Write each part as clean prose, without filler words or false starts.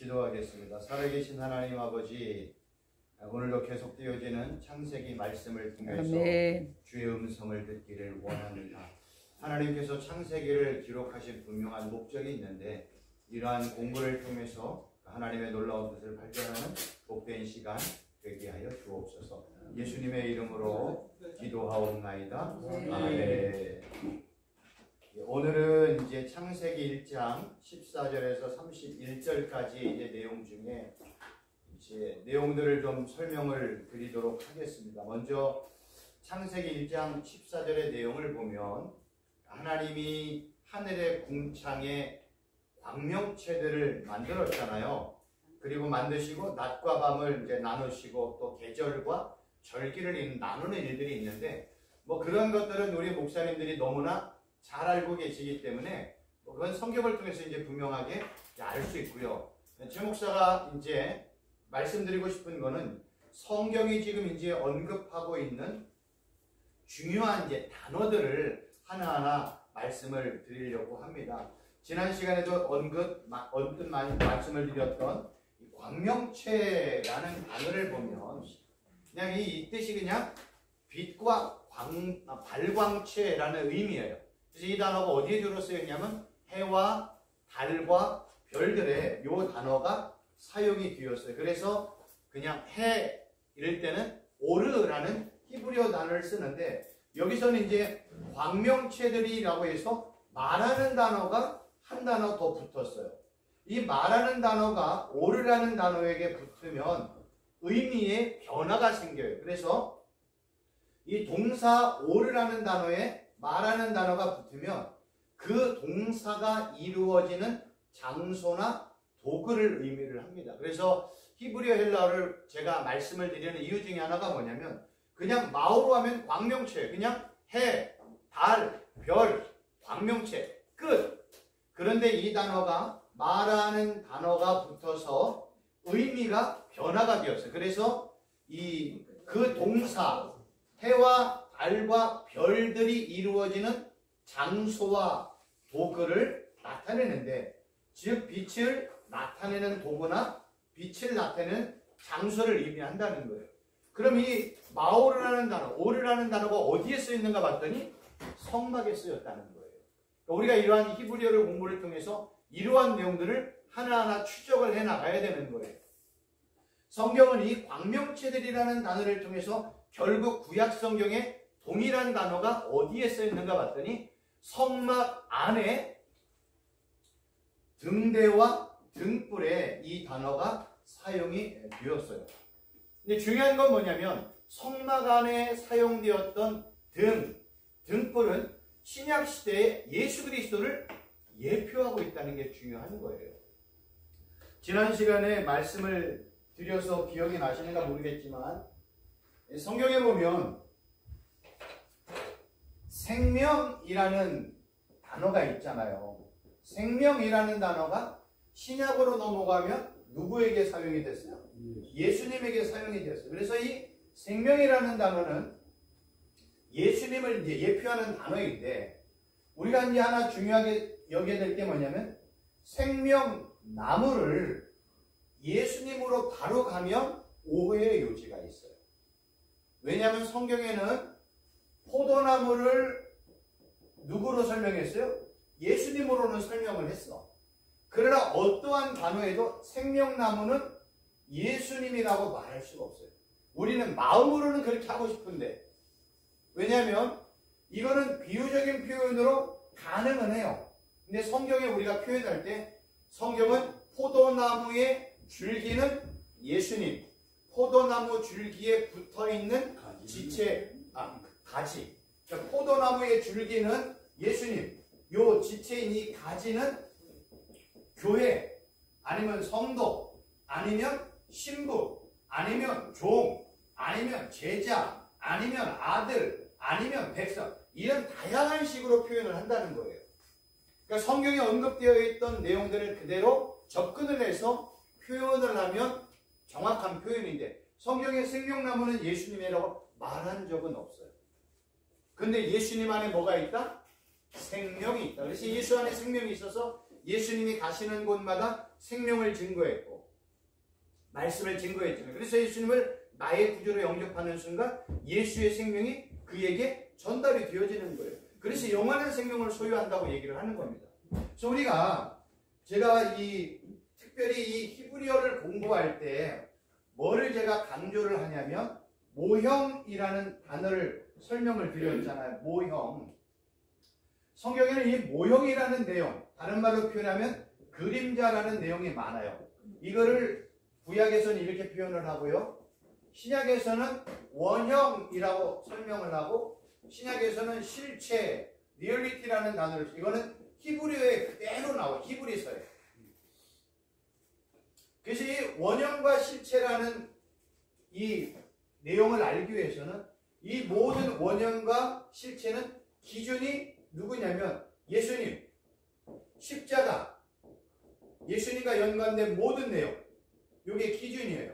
기도하겠습니다. 살아계신 하나님 아버지, 오늘도 계속되어지는 창세기 말씀을 통해서 아멘. 주의 음성을 듣기를 원합니다. 하나님께서 창세기를 기록하신 분명한 목적이 있는데 이러한 공부를 통해서 하나님의 놀라운 뜻을 발견하는 복된 시간 되게 하여 주옵소서. 예수님의 이름으로 기도하옵나이다. 아멘. 오늘은 이제 창세기 1장 14절에서 31절까지 이제 내용 중에 이제 내용들을 좀 설명을 드리도록 하겠습니다. 먼저 창세기 1장 14절의 내용을 보면 하나님이 하늘의 궁창에 광명체들을 만들었잖아요. 그리고 만드시고 낮과 밤을 이제 나누시고 또 계절과 절기를 나누는 일들이 있는데 뭐 그런 것들은 우리 목사님들이 너무나 잘 알고 계시기 때문에 그건 성경을 통해서 이제 분명하게 알 수 있고요. 최 목사가 이제 말씀드리고 싶은 거는 성경이 지금 이제 언급하고 있는 중요한 이제 단어들을 하나하나 말씀을 드리려고 합니다. 지난 시간에도 언뜻 많이 말씀을 드렸던 광명체라는 단어를 보면 그냥 이 뜻이 그냥 빛과 발광체라는 의미예요. 그래서 이 단어가 어디에 주로 쓰였냐면 해와 달과 별들의 이 단어가 사용이 되었어요. 그래서 그냥 해 이럴 때는 오르라는 히브리어 단어를 쓰는데 여기서는 이제 광명체들이라고 해서 말하는 단어가 한 단어 더 붙었어요. 이 말하는 단어가 오르라는 단어에게 붙으면 의미의 변화가 생겨요. 그래서 이 동사 오르라는 단어에 말하는 단어가 붙으면 그 동사가 이루어지는 장소나 도구를 의미를 합니다. 그래서 히브리어 헬라어를 제가 말씀을 드리는 이유 중에 하나가 뭐냐면 그냥 마오로 하면 광명체, 그냥 해, 달, 별, 광명체, 끝. 그런데 이 단어가 말하는 단어가 붙어서 의미가 변화가 되었어요. 그래서 그 동사, 해와 달과 별들이 이루어지는 장소와 도구를 나타내는데 즉 빛을 나타내는 도구나 빛을 나타내는 장소를 의미한다는 거예요. 그럼 이 마오르라는 단어, 오르라는 단어가 어디에 쓰였는가 봤더니 성막에 쓰였다는 거예요. 우리가 이러한 히브리어를 공부를 통해서 이러한 내용들을 하나하나 추적을 해나가야 되는 거예요. 성경은 이 광명체들이라는 단어를 통해서 결국 구약 성경에 동일한 단어가 어디에 쓰였는가 봤더니 성막 안에 등대와 등불에 이 단어가 사용이 되었어요. 근데 중요한 건 뭐냐면 성막 안에 사용되었던 등불은 신약 시대의 예수 그리스도를 예표하고 있다는 게 중요한 거예요. 지난 시간에 말씀을 드려서 기억이 나시는가 모르겠지만 성경에 보면 생명이라는 단어가 있잖아요. 생명이라는 단어가 신약으로 넘어가면 누구에게 사용이 됐어요? 예수님에게 사용이 됐어요. 그래서 이 생명이라는 단어는 예수님을 이제 예표하는 단어인데 우리가 이제 하나 중요하게 여겨야 될 게 뭐냐면 생명나무를 예수님으로 바로 가면 오해의 요지가 있어요. 왜냐하면 성경에는 포도나무를 누구로 설명했어요? 예수님으로는 설명을 했어. 그러나 어떠한 단어에도 생명나무는 예수님이라고 말할 수가 없어요. 우리는 마음으로는 그렇게 하고 싶은데 왜냐하면 이거는 비유적인 표현으로 가능은 해요. 근데 성경에 우리가 표현할 때 성경은 포도나무의 줄기는 예수님, 포도나무 줄기에 붙어있는 가지. 그러니까 포도나무의 줄기는 예수님, 요 지체인 이 가지는 교회, 아니면 성도, 아니면 신부, 아니면 종, 아니면 제자, 아니면 아들, 아니면 백성, 이런 다양한 식으로 표현을 한다는 거예요. 그러니까 성경에 언급되어 있던 내용들을 그대로 접근을 해서 표현을 하면 정확한 표현인데 성경의 생명나무는 예수님이라고 말한 적은 없어요. 근데 예수님 안에 뭐가 있다? 생명이 있다. 그래서 예수 안에 생명이 있어서 예수님이 가시는 곳마다 생명을 증거했고 말씀을 증거했잖아요. 그래서 예수님을 나의 구주로 영접하는 순간 예수의 생명이 그에게 전달이 되어지는 거예요. 그래서 영원한 생명을 소유한다고 얘기를 하는 겁니다. 그래서 제가 특별히 이 히브리어를 공부할 때 뭐를 제가 강조를 하냐면 모형이라는 단어를 설명을 드렸잖아요. 모형. 성경에는 이 모형이라는 내용, 다른 말로 표현하면 그림자라는 내용이 많아요. 이거를 구약에서는 이렇게 표현을 하고요. 신약에서는 원형이라고 설명을 하고 신약에서는 실체, 리얼리티라는 단어를 이거는 히브리어에 그대로 나와요. 히브리서에. 그래서 이 원형과 실체라는 이 내용을 알기 위해서는 이 모든 원형과 실체는 기준이 누구냐면 예수님, 십자가, 예수님과 연관된 모든 내용, 이게 기준이에요.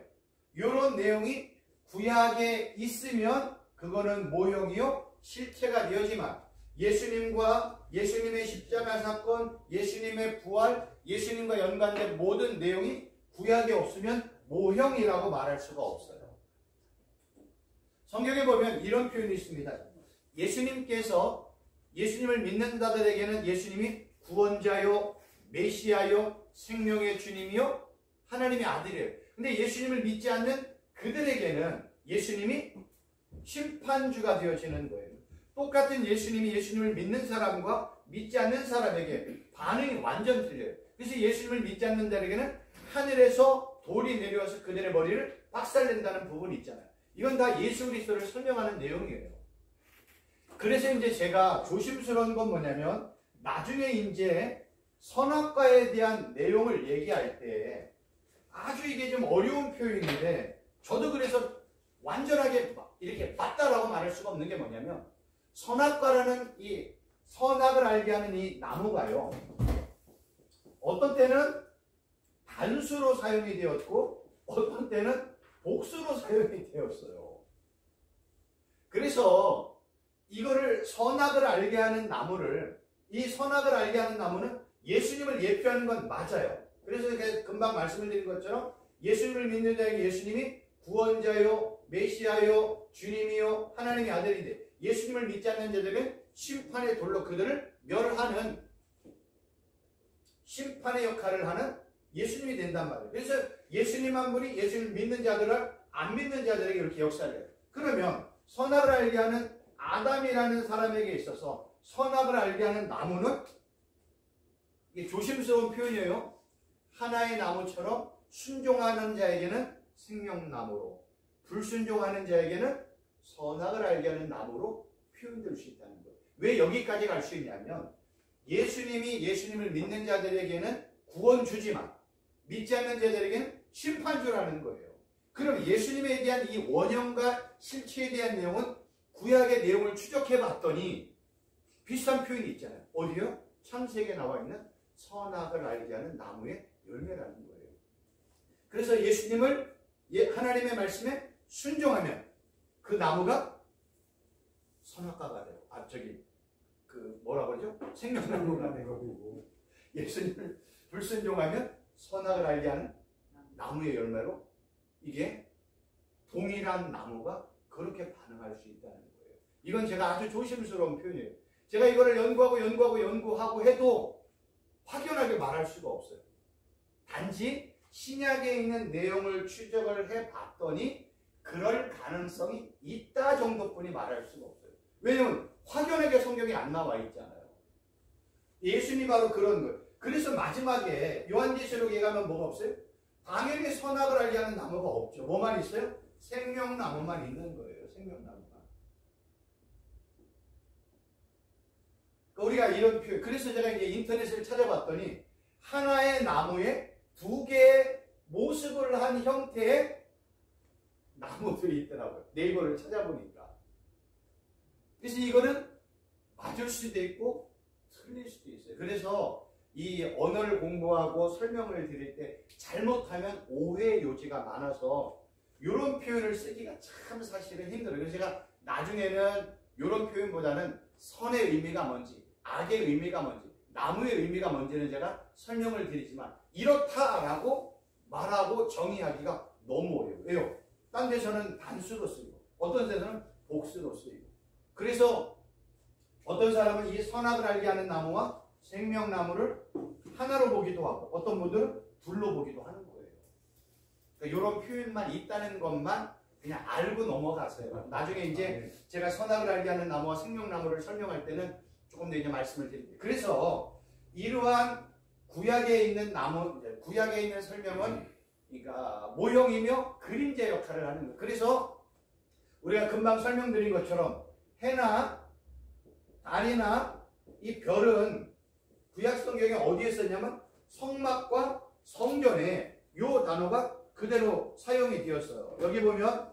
이런 내용이 구약에 있으면 그거는 모형이요 실체가 되어지만 예수님과 예수님의 십자가 사건, 예수님의 부활, 예수님과 연관된 모든 내용이 구약에 없으면 모형이라고 말할 수가 없어요. 성경에 보면 이런 표현이 있습니다. 예수님을 믿는 자들에게는 예수님이 구원자요, 메시아요, 생명의 주님이요, 하나님의 아들이에요. 근데 예수님을 믿지 않는 그들에게는 예수님이 심판주가 되어지는 거예요. 똑같은 예수님을 믿는 사람과 믿지 않는 사람에게 반응이 완전 틀려요. 그래서 예수님을 믿지 않는 자에게는 하늘에서 돌이 내려와서 그들의 머리를 박살낸다는 부분이 있잖아요. 이건 다 예수 그리스도를 설명하는 내용이에요. 그래서 이제 제가 조심스러운 건 뭐냐면 나중에 이제 선악과에 대한 내용을 얘기할 때 아주 이게 좀 어려운 표현인데 저도 그래서 완전하게 이렇게 맞다라고 말할 수가 없는 게 뭐냐면 선악과라는 이 선악을 알게 하는 이 나무가요. 어떤 때는 단수로 사용이 되었고 어떤 때는 복수로 사용이 되었어요. 그래서 이거를 선악을 알게 하는 나무를 이 선악을 알게 하는 나무는 예수님을 예표하는 건 맞아요. 그래서 금방 말씀을 드린 것처럼 예수님을 믿는 자에게 예수님이 구원자요, 메시아요, 주님이요, 하나님의 아들인데 예수님을 믿지 않는 자들은 심판의 돌로 그들을 멸하는 심판의 역할을 하는 예수님이 된단 말이에요. 그래서 예수님 한 분이 예수님을 믿는 자들을 안 믿는 자들에게 이렇게 역사를 해요. 그러면 선악을 알게 하는 아담이라는 사람에게 있어서 선악을 알게 하는 나무는 이게 조심스러운 표현이에요. 하나의 나무처럼 순종하는 자에게는 생명나무로, 불순종하는 자에게는 선악을 알게 하는 나무로 표현될 수 있다는 거예요. 왜 여기까지 갈 수 있냐면 예수님을 믿는 자들에게는 구원 주지만 믿지 않는 자들에게는 심판주라는 거예요. 그럼 예수님에 대한 이 원형과 실체에 대한 내용은 구약의 내용을 추적해 봤더니 비슷한 표현이 있잖아요. 어디요? 창세기에 나와 있는 선악을 알게 하는 나무의 열매라는 거예요. 그래서 예수님을 하나님의 말씀에 순종하면 그 나무가 선악과가 돼요. 뭐라고 그러죠? 생명나무가 되고 예수님을 불순종하면 선악을 알게 하는 나무의 열매로 이게 동일한 나무가 그렇게 반응할 수 있다는 거예요. 이건 제가 아주 조심스러운 표현이에요. 제가 이거를 연구하고 해도 확연하게 말할 수가 없어요. 단지 신약에 있는 내용을 추적을 해봤더니 그럴 가능성이 있다 정도뿐이 말할 수가 없어요. 왜냐하면 확연하게 성경에 안 나와 있잖아요. 예수님이 바로 그런 거예요. 그래서 마지막에 요한계시록에 가면 뭐가 없어요? 당연히 선악을 알게 하는 나무가 없죠. 뭐만 있어요? 생명나무만 있는 거예요. 생명나무가. 우리가 이런 표현, 그래서 제가 이제 인터넷을 찾아봤더니 하나의 나무에 두 개의 모습을 한 형태의 나무들이 있더라고요. 네이버를 찾아보니까. 그래서 이거는 맞을 수도 있고 틀릴 수도 있어요. 그래서 이 언어를 공부하고 설명을 드릴 때 잘못하면 오해의 요지가 많아서 이런 표현을 쓰기가 참 사실은 힘들어요. 그래서 제가 나중에는 이런 표현보다는 선의 의미가 뭔지, 악의 의미가 뭔지, 나무의 의미가 뭔지는 제가 설명을 드리지만 이렇다라고 말하고 정의하기가 너무 어려워요. 왜요? 딴 데서는 단수로 쓰이고 어떤 데서는 복수로 쓰이고. 그래서 어떤 사람은 이 선악을 알게 하는 나무와 생명나무를 하나로 보기도 하고 어떤 분들은 둘로 보기도 하는 거예요. 그러니까 이런 표현만 있다는 것만 그냥 알고 넘어가세요. 나중에 이제 제가 선악을 알게 하는 나무와 생명나무를 설명할 때는 조금 더 이제 말씀을 드릴게요. 그래서 이러한 구약에 있는 나무, 구약에 있는 설명은 그러니까 모형이며 그림자 역할을 하는 거예요. 그래서 우리가 금방 설명드린 것처럼 해나 달이나 이 별은 구약 성경에 어디에 썼냐면 성막과 성전에 이 단어가 그대로 사용이 되었어요. 여기 보면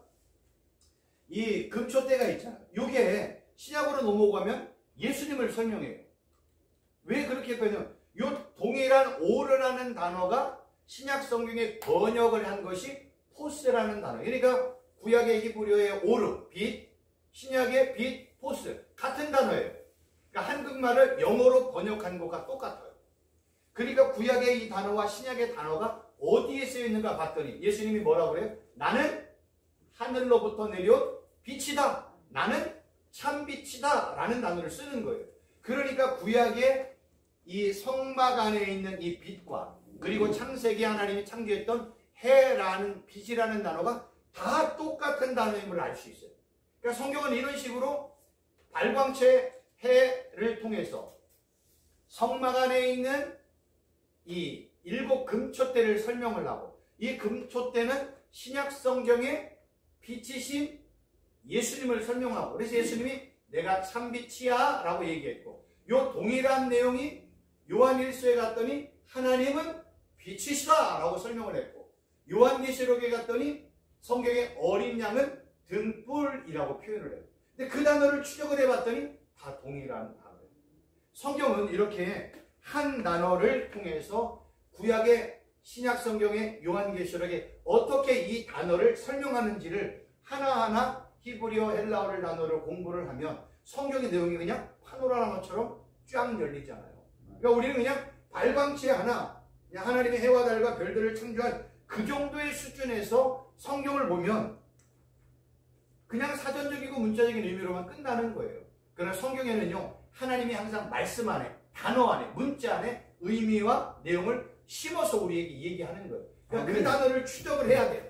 이 금초대가 있잖아요. 이게 신약으로 넘어가면 예수님을 설명해요. 왜 그렇게 했냐면 이 동일한 오르라는 단어가 신약 성경에 번역을 한 것이 포스라는 단어. 그러니까 구약의 히브리어의 오르, 빛, 신약의 빛, 포스 같은 단어예요. 그러니까 한국말을 영어로 번역한 것과 똑같아요. 그러니까 구약의 이 단어와 신약의 단어가 어디에 쓰여 있는가 봤더니 예수님이 뭐라고 그래요? 나는 하늘로부터 내려온 빛이다. 나는 참빛이다. 라는 단어를 쓰는 거예요. 그러니까 구약의 이 성막 안에 있는 이 빛과 그리고 창세기 하나님이 창조했던 해라는 빛이라는 단어가 다 똑같은 단어인 걸 알 수 있어요. 그러니까 성경은 이런 식으로 발광체 해를 통해서 성막 안에 있는 이 7 금초대를 설명을 하고 이 금초대는 신약 성경의 빛이신 예수님을 설명하고 그래서 예수님이 내가 참빛이야 라고 얘기했고 요 동일한 내용이 요한일서에 갔더니 하나님은 빛이시다 라고 설명을 했고 요한계시록에 갔더니 성경의 어린 양은 등불이라고 표현을 해요. 근데 그 단어를 추적을 해봤더니 다 동일한 단어예요. 성경은 이렇게 한 단어를 통해서 구약의 신약 성경의 요한계시록에 어떻게 이 단어를 설명하는지를 하나하나 히브리어 헬라어를 단어로 공부를 하면 성경의 내용이 그냥 파노라마처럼 쫙 열리잖아요. 그러니까 우리는 그냥 발광체 하나, 그냥 하나님의 해와 달과 별들을 창조한 그 정도의 수준에서 성경을 보면 그냥 사전적이고 문자적인 의미로만 끝나는 거예요. 그러나 성경에는요, 하나님이 항상 말씀 안에, 단어 안에, 문자 안에 의미와 내용을 심어서 우리에게 얘기하는 거예요. 그러니까 그 단어를 추적을 해야 돼요.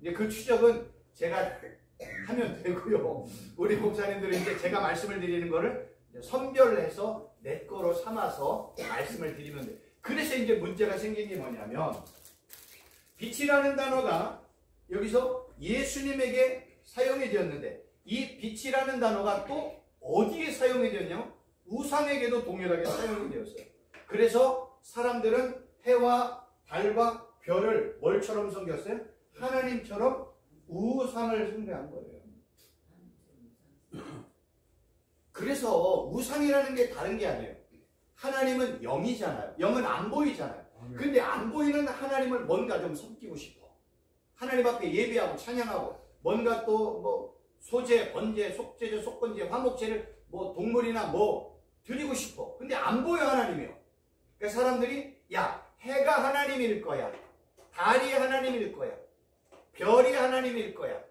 이제 그 추적은 제가 하면 되고요. 우리 목사님들은 이제 제가 말씀을 드리는 거를 선별해서 내 거로 삼아서 말씀을 드리면 돼요. 그래서 이제 문제가 생긴 게 뭐냐면 빛이라는 단어가 여기서 예수님에게 사용이 되었는데 이 빛이라는 단어가 또 어디에 사용이 되었냐면 우상에게도 동일하게 사용이 되었어요. 그래서 사람들은 해와 달과 별을 뭘처럼 섬겼어요? 하나님처럼 우상을 숭배한 거예요. 그래서 우상이라는 게 다른 게 아니에요. 하나님은 영이잖아요. 영은 안 보이잖아요. 근데 안 보이는 하나님을 뭔가 좀 섬기고 싶어. 하나님 앞에 예배하고 찬양하고 뭔가 또 뭐 소제, 번제, 속제제, 속건제, 화목제를 뭐 동물이나 뭐 드리고 싶어. 근데 안 보여 하나님이요. 그러니까 사람들이 야 해가 하나님일 거야. 달이 하나님일 거야. 별이 하나님일 거야.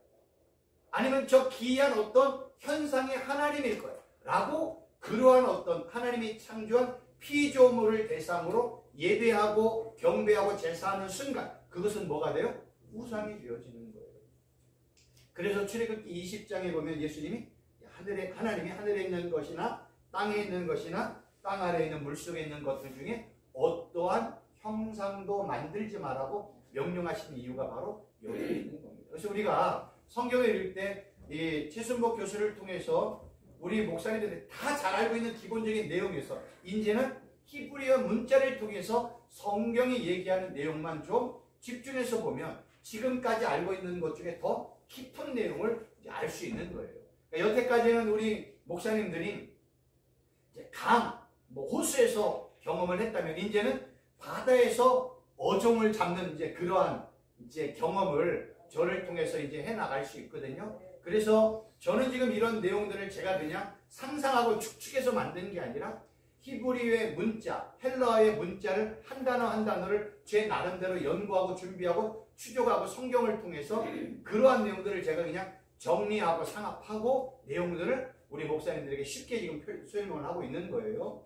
아니면 저 기이한 어떤 현상이 하나님일 거야. 라고 그러한 어떤 하나님이 창조한 피조물을 대상으로 예배하고 경배하고 제사하는 순간 그것은 뭐가 돼요? 우상이 되어지는 거예요. 그래서 출애굽기 20장에 보면 예수님이 하나님이 하늘에 있는 것이나 땅에 있는 것이나 땅 아래에 있는 물속에 있는 것들 중에 어떠한 형상도 만들지 말라고 명령하신 이유가 바로 여기에 있는 겁니다. 그래서 우리가 성경을 읽을 때 이 최순복 교수를 통해서 우리 목사님들이 다 잘 알고 있는 기본적인 내용에서 이제는 히브리어 문자를 통해서 성경이 얘기하는 내용만 좀 집중해서 보면 지금까지 알고 있는 것 중에 더 깊은 내용을 알 수 있는 거예요. 그러니까 여태까지는 우리 목사님들이 이제 호수에서 경험을 했다면 이제는 바다에서 어종을 잡는 이제 그러한 이제 경험을 저를 통해서 이제 해 나갈 수 있거든요. 그래서 저는 지금 이런 내용들을 제가 그냥 상상하고 축축해서 만든 게 아니라 히브리어의 문자, 헬라어의 문자를 한 단어 한 단어를 제 나름대로 연구하고 준비하고 추적하고 성경을 통해서 그러한 내용들을 제가 그냥 정리하고 상합하고 내용들을 우리 목사님들에게 쉽게 지금 설명을 하고 있는 거예요.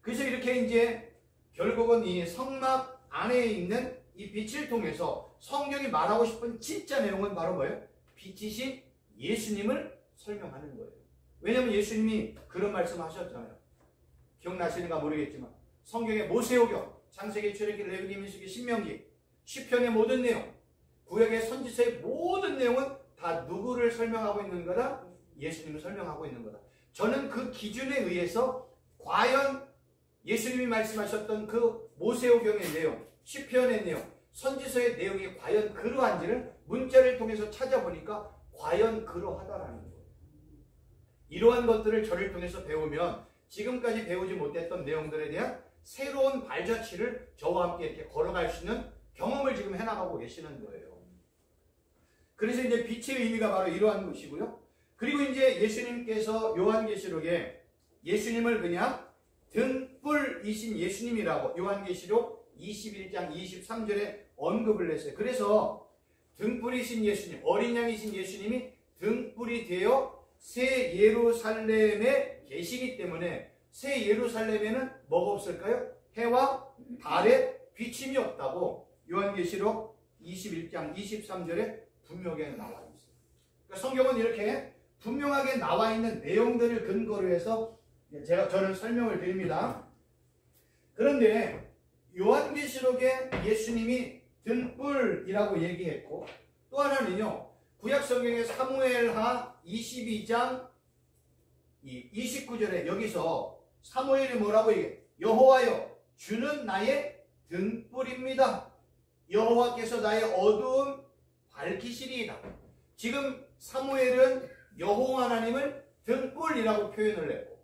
그래서 이렇게 이제 결국은 이 성막 안에 있는 이 빛을 통해서 성경이 말하고 싶은 진짜 내용은 바로 뭐예요? 빛이신 예수님을 설명하는 거예요. 왜냐하면 예수님이 그런 말씀을 하셨잖아요. 기억나시는가 모르겠지만 성경의 모세오경, 창세기, 출애굽기, 레위기, 민수기, 신명기, 시편의 모든 내용, 구약의 선지서의 모든 내용은 다 누구를 설명하고 있는 거다? 예수님을 설명하고 있는 거다. 저는 그 기준에 의해서 과연 예수님이 말씀하셨던 그 모세오경의 내용, 시편의 내용, 선지서의 내용이 과연 그러한지를 문자를 통해서 찾아보니까 과연 그러하다라는 거예요. 이러한 것들을 저를 통해서 배우면 지금까지 배우지 못했던 내용들에 대한 새로운 발자취를 저와 함께 이렇게 걸어갈 수 있는 경험을 지금 해나가고 계시는 거예요. 그래서 이제 빛의 의미가 바로 이러한 것이고요. 그리고 이제 예수님께서 요한계시록에 예수님을 그냥 등불이신 예수님이라고 요한계시록 21장 23절에 언급을 했어요. 그래서 등불이신 예수님, 어린 양이신 예수님이 등불이 되어 새 예루살렘에 계시기 때문에 새 예루살렘에는 뭐가 없을까요? 해와 달의 비침이 없다고 요한계시록 21장 23절에 분명하게 나와 있어요. 그러니까 성경은 이렇게 분명하게 나와 있는 내용들을 근거로 해서 저는 설명을 드립니다. 그런데 요한계시록에 예수님이 등불이라고 얘기했고 또 하나는요. 구약성경의 사무엘하 22장 29절에 여기서 사무엘이 뭐라고 얘기해? 여호와여 주는 나의 등불입니다. 여호와께서 나의 어두움 밝히시리이다. 지금 사무엘은 여호와 하나님을 등불이라고 표현을 했고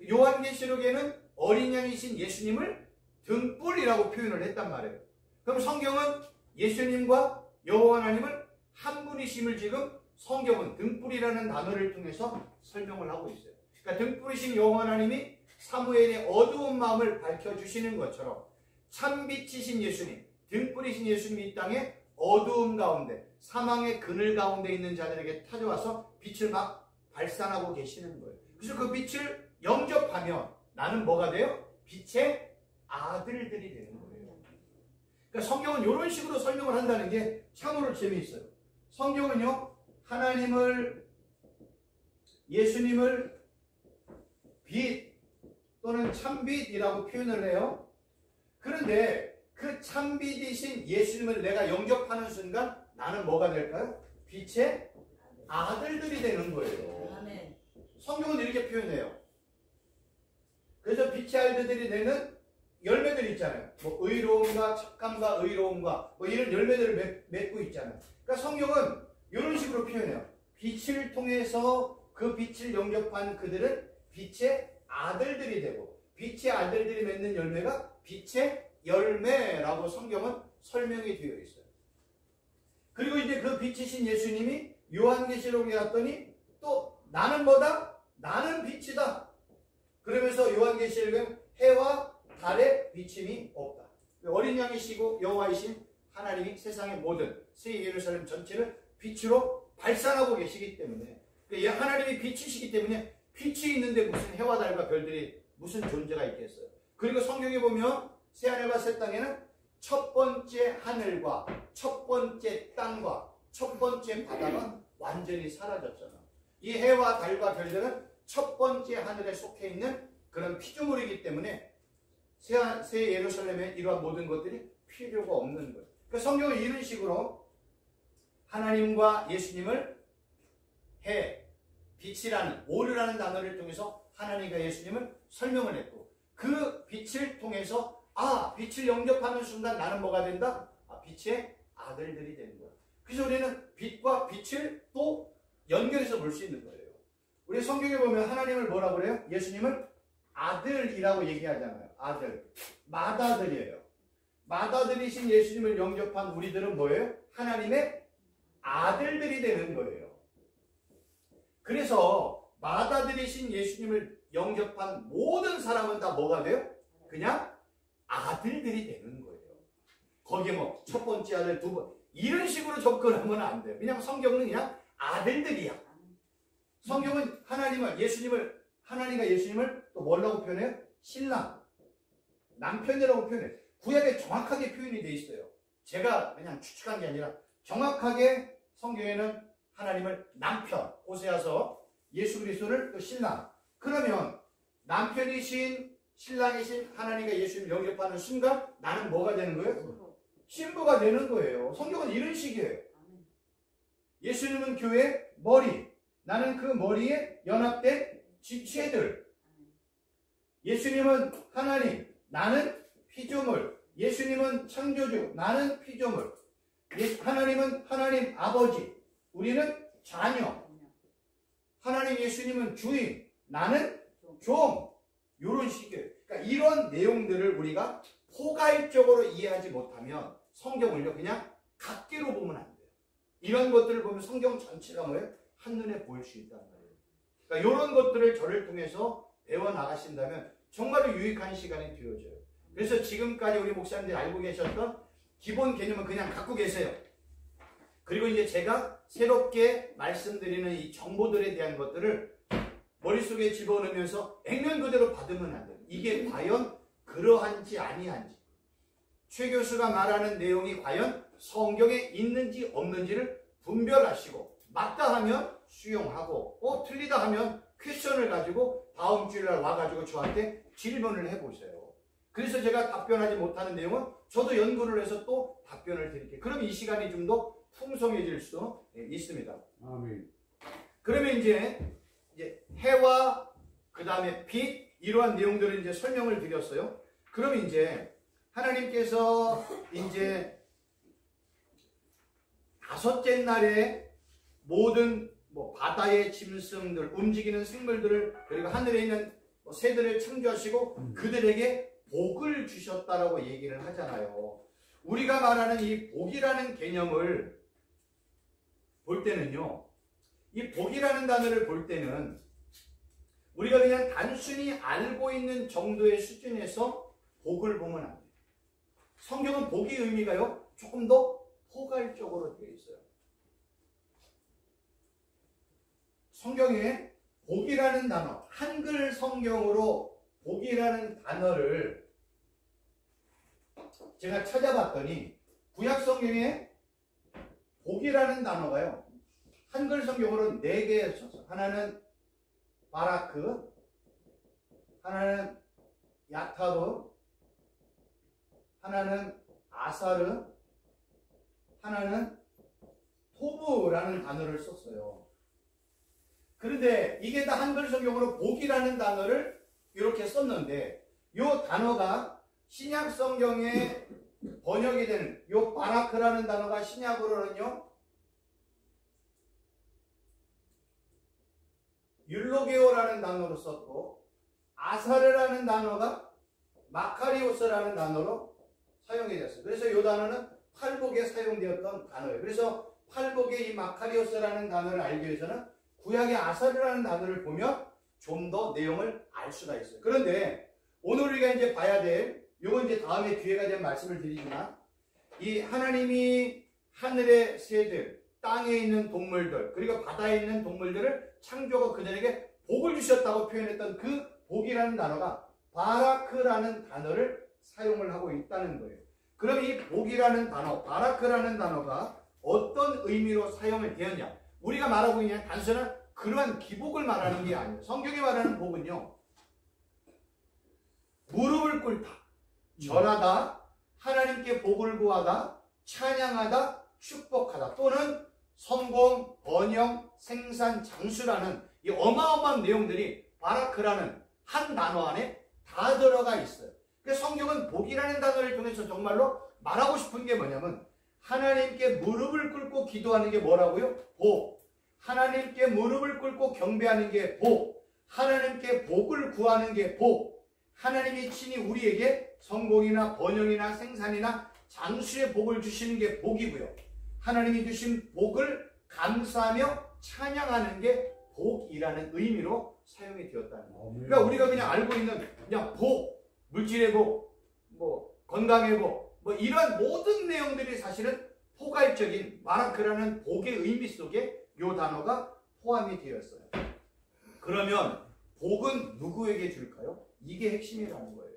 요한계시록에는 어린 양이신 예수님을 등불이라고 표현을 했단 말이에요. 그럼 성경은 예수님과 여호와 하나님을 한 분이심을 지금 성경은 등불이라는 단어를 통해서 설명을 하고 있어요. 그러니까 등불이신 여호와 하나님이 사무엘의 어두운 마음을 밝혀주시는 것처럼 참빛이신 예수님, 등불이신 예수님이 이 땅에 어두움 가운데 사망의 그늘 가운데 있는 자들에게 찾아와서 빛을 막 발산하고 계시는 거예요. 그래서 그 빛을 영접하면 나는 뭐가 돼요? 빛의 아들들이 되는 거예요. 그러니까 성경은 이런 식으로 설명을 한다는 게 참으로 재미있어요. 성경은요, 하나님을, 예수님을 빛 또는 참빛이라고 표현을 해요. 그런데 그 참빛이신 예수님을 내가 영접하는 순간 나는 뭐가 될까요? 빛의 아들들이 되는 거예요. 아멘. 성경은 이렇게 표현해요. 그래서 빛의 아들들이 되는 열매들이 있잖아요. 뭐 의로움과 착함과 의로움과 뭐 이런 열매들을 맺고 있잖아요. 그러니까 성경은 이런 식으로 표현해요. 빛을 통해서 그 빛을 영접한 그들은 빛의 아들들이 되고 빛의 아들들이 맺는 열매가 빛의 열매라고 성경은 설명이 되어 있어요. 그리고 이제 그 빛이신 예수님이 요한계시록에 갔더니 또 나는 뭐다? 나는 빛이다. 그러면서 요한계시록은 해와 달의 비침이 없다. 어린 양이시고 여호와이신 하나님이 세상의 모든 새 예루살렘 전체를 빛으로 발산하고 계시기 때문에 하나님이 빛이시기 때문에 빛이 있는데 무슨 해와 달과 별들이 무슨 존재가 있겠어요. 그리고 성경에 보면 새하늘과 새 땅에는 첫 번째 하늘과 첫 번째 땅과 첫 번째 바다가 완전히 사라졌잖아. 이 해와 달과 별들은 첫 번째 하늘에 속해 있는 그런 피조물이기 때문에 새 예루살렘에 이러한 모든 것들이 필요가 없는 거예요. 그 성경은 이런 식으로 하나님과 예수님을 빛이라는 오르라는 단어를 통해서 하나님과 예수님을 설명을 했고 그 빛을 통해서 빛을 영접하는 순간 나는 뭐가 된다? 빛의 아들들이 되는 거야. 그래서 우리는 빛과 빛을 또 연결해서 볼 수 있는 거예요. 우리 성경에 보면 하나님을 뭐라고 그래요? 예수님을 아들이라고 얘기하잖아요. 아들. 맏아들이에요. 맏아들이신 예수님을 영접한 우리들은 뭐예요? 하나님의 아들들이 되는 거예요. 그래서 맏아들이신 예수님을 영접한 모든 사람은 다 뭐가 돼요? 그냥 아들들이 되는 거예요. 거기에 뭐 첫 번째 아들, 두 번 이런 식으로 접근하면 안 돼요. 그냥 성경은 그냥 아들들이야. 성경은 하나님과 예수님을 또 뭐라고 표현해요? 신랑, 남편이라고 표현해요. 구약에 정확하게 표현이 돼 있어요. 제가 그냥 추측한 게 아니라 정확하게 성경에는 하나님을 남편, 호세아서 예수 그리스도를 또 신랑. 그러면 남편이신 신랑이신 하나님과 예수님 영접하는 순간 나는 뭐가 되는 거예요? 신부가 되는 거예요. 성경은 이런 식이에요. 예수님은 교회의 머리, 나는 그 머리에 연합된 지체들. 예수님은 하나님, 나는 피조물. 예수님은 창조주, 나는 피조물. 하나님은 하나님 아버지, 우리는 자녀. 하나님 예수님은 주인, 나는 종. 이런 식이에요. 그러니까 이런 내용들을 우리가 포괄적으로 이해하지 못하면 성경을요 그냥 각기로 보면 안 돼요. 이런 것들을 보면 성경 전체가 뭐예요? 한눈에 보일 수 있단 말이에요. 그러니까 이런 것들을 저를 통해서 배워나가신다면 정말로 유익한 시간이 되어져요. 그래서 지금까지 우리 목사님들이 알고 계셨던 기본 개념은 그냥 갖고 계세요. 그리고 이제 제가 새롭게 말씀드리는 이 정보들에 대한 것들을 머릿속에 집어넣으면서 액면 그대로 받으면 안 돼요. 이게 과연 그러한지 아니한지, 최 교수가 말하는 내용이 과연 성경에 있는지 없는지를 분별하시고, 맞다 하면 수용하고 틀리다 하면 퀘션을 가지고 다음 주일날 와가지고 저한테 질문을 해보세요. 그래서 제가 답변하지 못하는 내용은 저도 연구를 해서 또 답변을 드릴게요. 그럼 이 시간이 좀 더 풍성해질 수 있습니다. 아멘. 그러면 이제 해와 그 다음에 빛, 이러한 내용들을 이제 설명을 드렸어요. 그럼 이제 하나님께서 이제 다섯째 날에 모든 바다의 짐승들, 움직이는 생물들을, 그리고 하늘에 있는 새들을 창조하시고 그들에게 복을 주셨다라고 얘기를 하잖아요. 우리가 말하는 이 복이라는 개념을 볼 때는요, 이 복이라는 단어를 볼 때는 우리가 그냥 단순히 알고 있는 정도의 수준에서 복을 보면 안 돼요. 성경은 복의 의미가요 조금 더 포괄적으로 되어 있어요. 성경에 복이라는 단어, 한글 성경으로 복이라는 단어를 제가 찾아봤더니 구약 성경에 복이라는 단어가요 한글 성경으로 4개 썼어요. 하나는 바라크, 하나는 야타브, 하나는 아사르, 하나는 토브라는 단어를 썼어요. 그런데 이게 다 한글 성경으로 복이라는 단어를 이렇게 썼는데, 이 단어가 신약 성경에 번역이 되는 이 바라크라는 단어가 신약으로는요 율로게오라는 단어로 썼고, 아사르라는 단어가 마카리오스라는 단어로 사용이 됐어요. 그래서 이 단어는 팔복에 사용되었던 단어예요. 그래서 팔복의 이 마카리오스라는 단어를 알기 위해서는 구약의 아사르라는 단어를 보면 좀 더 내용을 알 수가 있어요. 그런데 오늘 우리가 이제 봐야 될, 이건 이제 다음에 기회가 되면 말씀을 드리지만, 이 하나님이 하늘의 새들, 땅에 있는 동물들, 그리고 바다에 있는 동물들을 창조하고 그들에게 복을 주셨다고 표현했던 그 복이라는 단어가 바라크라는 단어를 사용을 하고 있다는 거예요. 그럼 이 복이라는 단어, 바라크라는 단어가 어떤 의미로 사용이 되었냐? 우리가 말하고 있는 단순한 그러한 기복을 말하는 게 아니에요. 성경이 말하는 복은요, 무릎을 꿇다, 절하다, 하나님께 복을 구하다, 찬양하다, 축복하다, 또는 성공, 번영, 생산, 장수라는 이 어마어마한 내용들이 바라크라는 한 단어 안에 다 들어가 있어요. 그래서 성경은 복이라는 단어를 통해서 정말로 말하고 싶은 게 뭐냐면, 하나님께 무릎을 꿇고 기도하는 게 뭐라고요? 복. 하나님께 무릎을 꿇고 경배하는 게 복. 하나님께 복을 구하는 게 복. 하나님이 친히 우리에게 성공이나 번영이나 생산이나 장수의 복을 주시는 게 복이고요. 하나님이 주신 복을 감사하며 찬양하는 게 복이라는 의미로 사용이 되었다는 거예요. 그러니까 우리가 그냥 알고 있는 그냥 복, 물질의 복, 뭐 건강의 복, 뭐 이런 모든 내용들이 사실은 포괄적인 마라크라는 복의 의미 속에 이 단어가 포함이 되었어요. 그러면 복은 누구에게 줄까요? 이게 핵심이라는 거예요.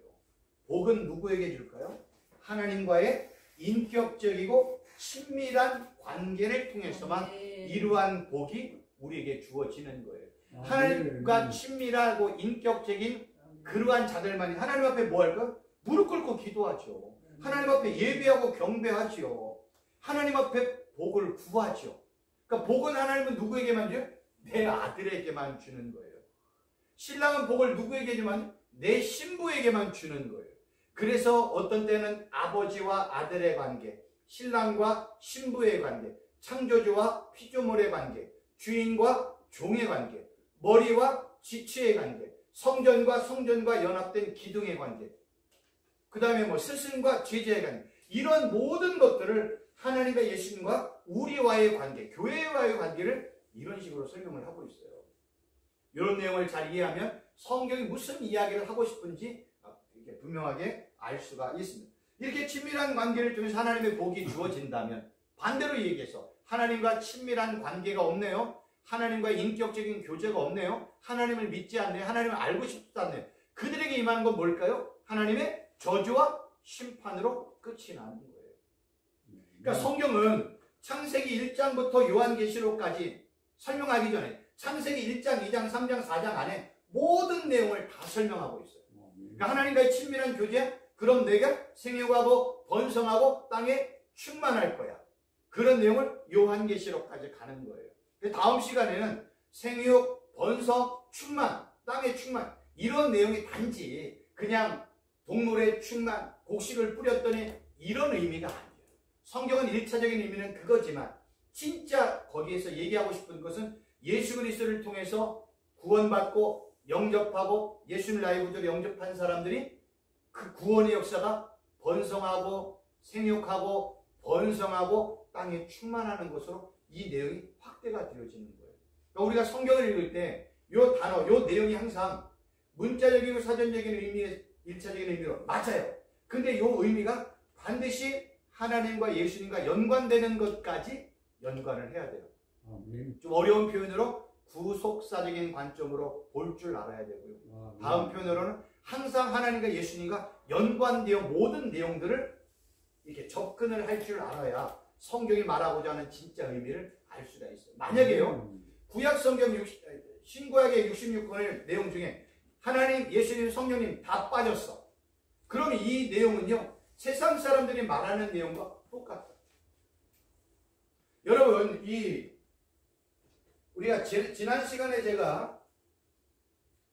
복은 누구에게 줄까요? 하나님과의 인격적이고 친밀한 관계를 통해서만 이러한 복이 우리에게 주어지는 거예요. 하나님과 친밀하고 인격적인 그러한 자들만이 하나님 앞에 뭐 할까? 무릎 꿇고 기도하죠. 하나님 앞에 예배하고 경배하죠. 하나님 앞에 복을 구하죠. 그러니까 복은 하나님은 누구에게만 줘요? 내 아들에게만 주는 거예요. 신랑은 복을 누구에게 주면? 내 신부에게만 주는 거예요. 그래서 어떤 때는 아버지와 아들의 관계, 신랑과 신부의 관계, 창조주와 피조물의 관계, 주인과 종의 관계, 머리와 지체의 관계, 성전과 연합된 기둥의 관계, 그 다음에 뭐 스승과 제자의 관계, 이런 모든 것들을 하나님과 예수님과 우리와의 관계, 교회와의 관계를 이런 식으로 설명을 하고 있어요. 이런 내용을 잘 이해하면 성경이 무슨 이야기를 하고 싶은지 이렇게 분명하게 알 수가 있습니다. 이렇게 친밀한 관계를 통해서 하나님의 복이 주어진다면 반대로 얘기해서 하나님과 친밀한 관계가 없네요. 하나님과 인격적인 교제가 없네요. 하나님을 믿지 않네요. 하나님을 알고 싶지 않네요. 그들에게 임하는 건 뭘까요? 하나님의 저주와 심판으로 끝이 나는 거예요. 그러니까 성경은 창세기 1장부터 요한계시록까지 설명하기 전에 창세기 1장, 2장, 3장, 4장 안에 모든 내용을 다 설명하고 있어요. 그러니까 하나님과의 친밀한 교제, 그럼 내가 생육하고 번성하고 땅에 충만할 거야. 그런 내용을 요한계시록까지 가는 거예요. 다음 시간에는 생육, 번성, 충만, 땅의 충만, 이런 내용이 단지 그냥 동물의 충만, 곡식을 뿌렸더니 이런 의미가 아니에요. 성경은 1차적인 의미는 그거지만 진짜 거기에서 얘기하고 싶은 것은 예수 그리스도를 통해서 구원받고 영접하고 예수를 나의 구주로 영접한 사람들이 그 구원의 역사가 번성하고 생육하고 번성하고 땅에 충만하는 것으로 이 내용이 확대가 되어지는 거예요. 그러니까 우리가 성경을 읽을 때 이 단어, 이 내용이 항상 문자적이고 사전적인 의미의 1차적인 의미로 맞아요. 근데 이 의미가 반드시 하나님과 예수님과 연관되는 것까지 연관을 해야 돼요. 좀 어려운 표현으로 구속사적인 관점으로 볼 줄 알아야 되고요. 다음 표현으로는 항상 하나님과 예수님과 연관되어 모든 내용들을 이렇게 접근을 할 줄 알아야 성경이 말하고자 하는 진짜 의미를 알 수가 있어요. 만약에요, 구약 성경 신구약의 66권의 내용 중에 하나님, 예수님, 성령님 다 빠졌어. 그럼 이 내용은요, 세상 사람들이 말하는 내용과 똑같아요. 여러분, 우리가 지난 시간에 제가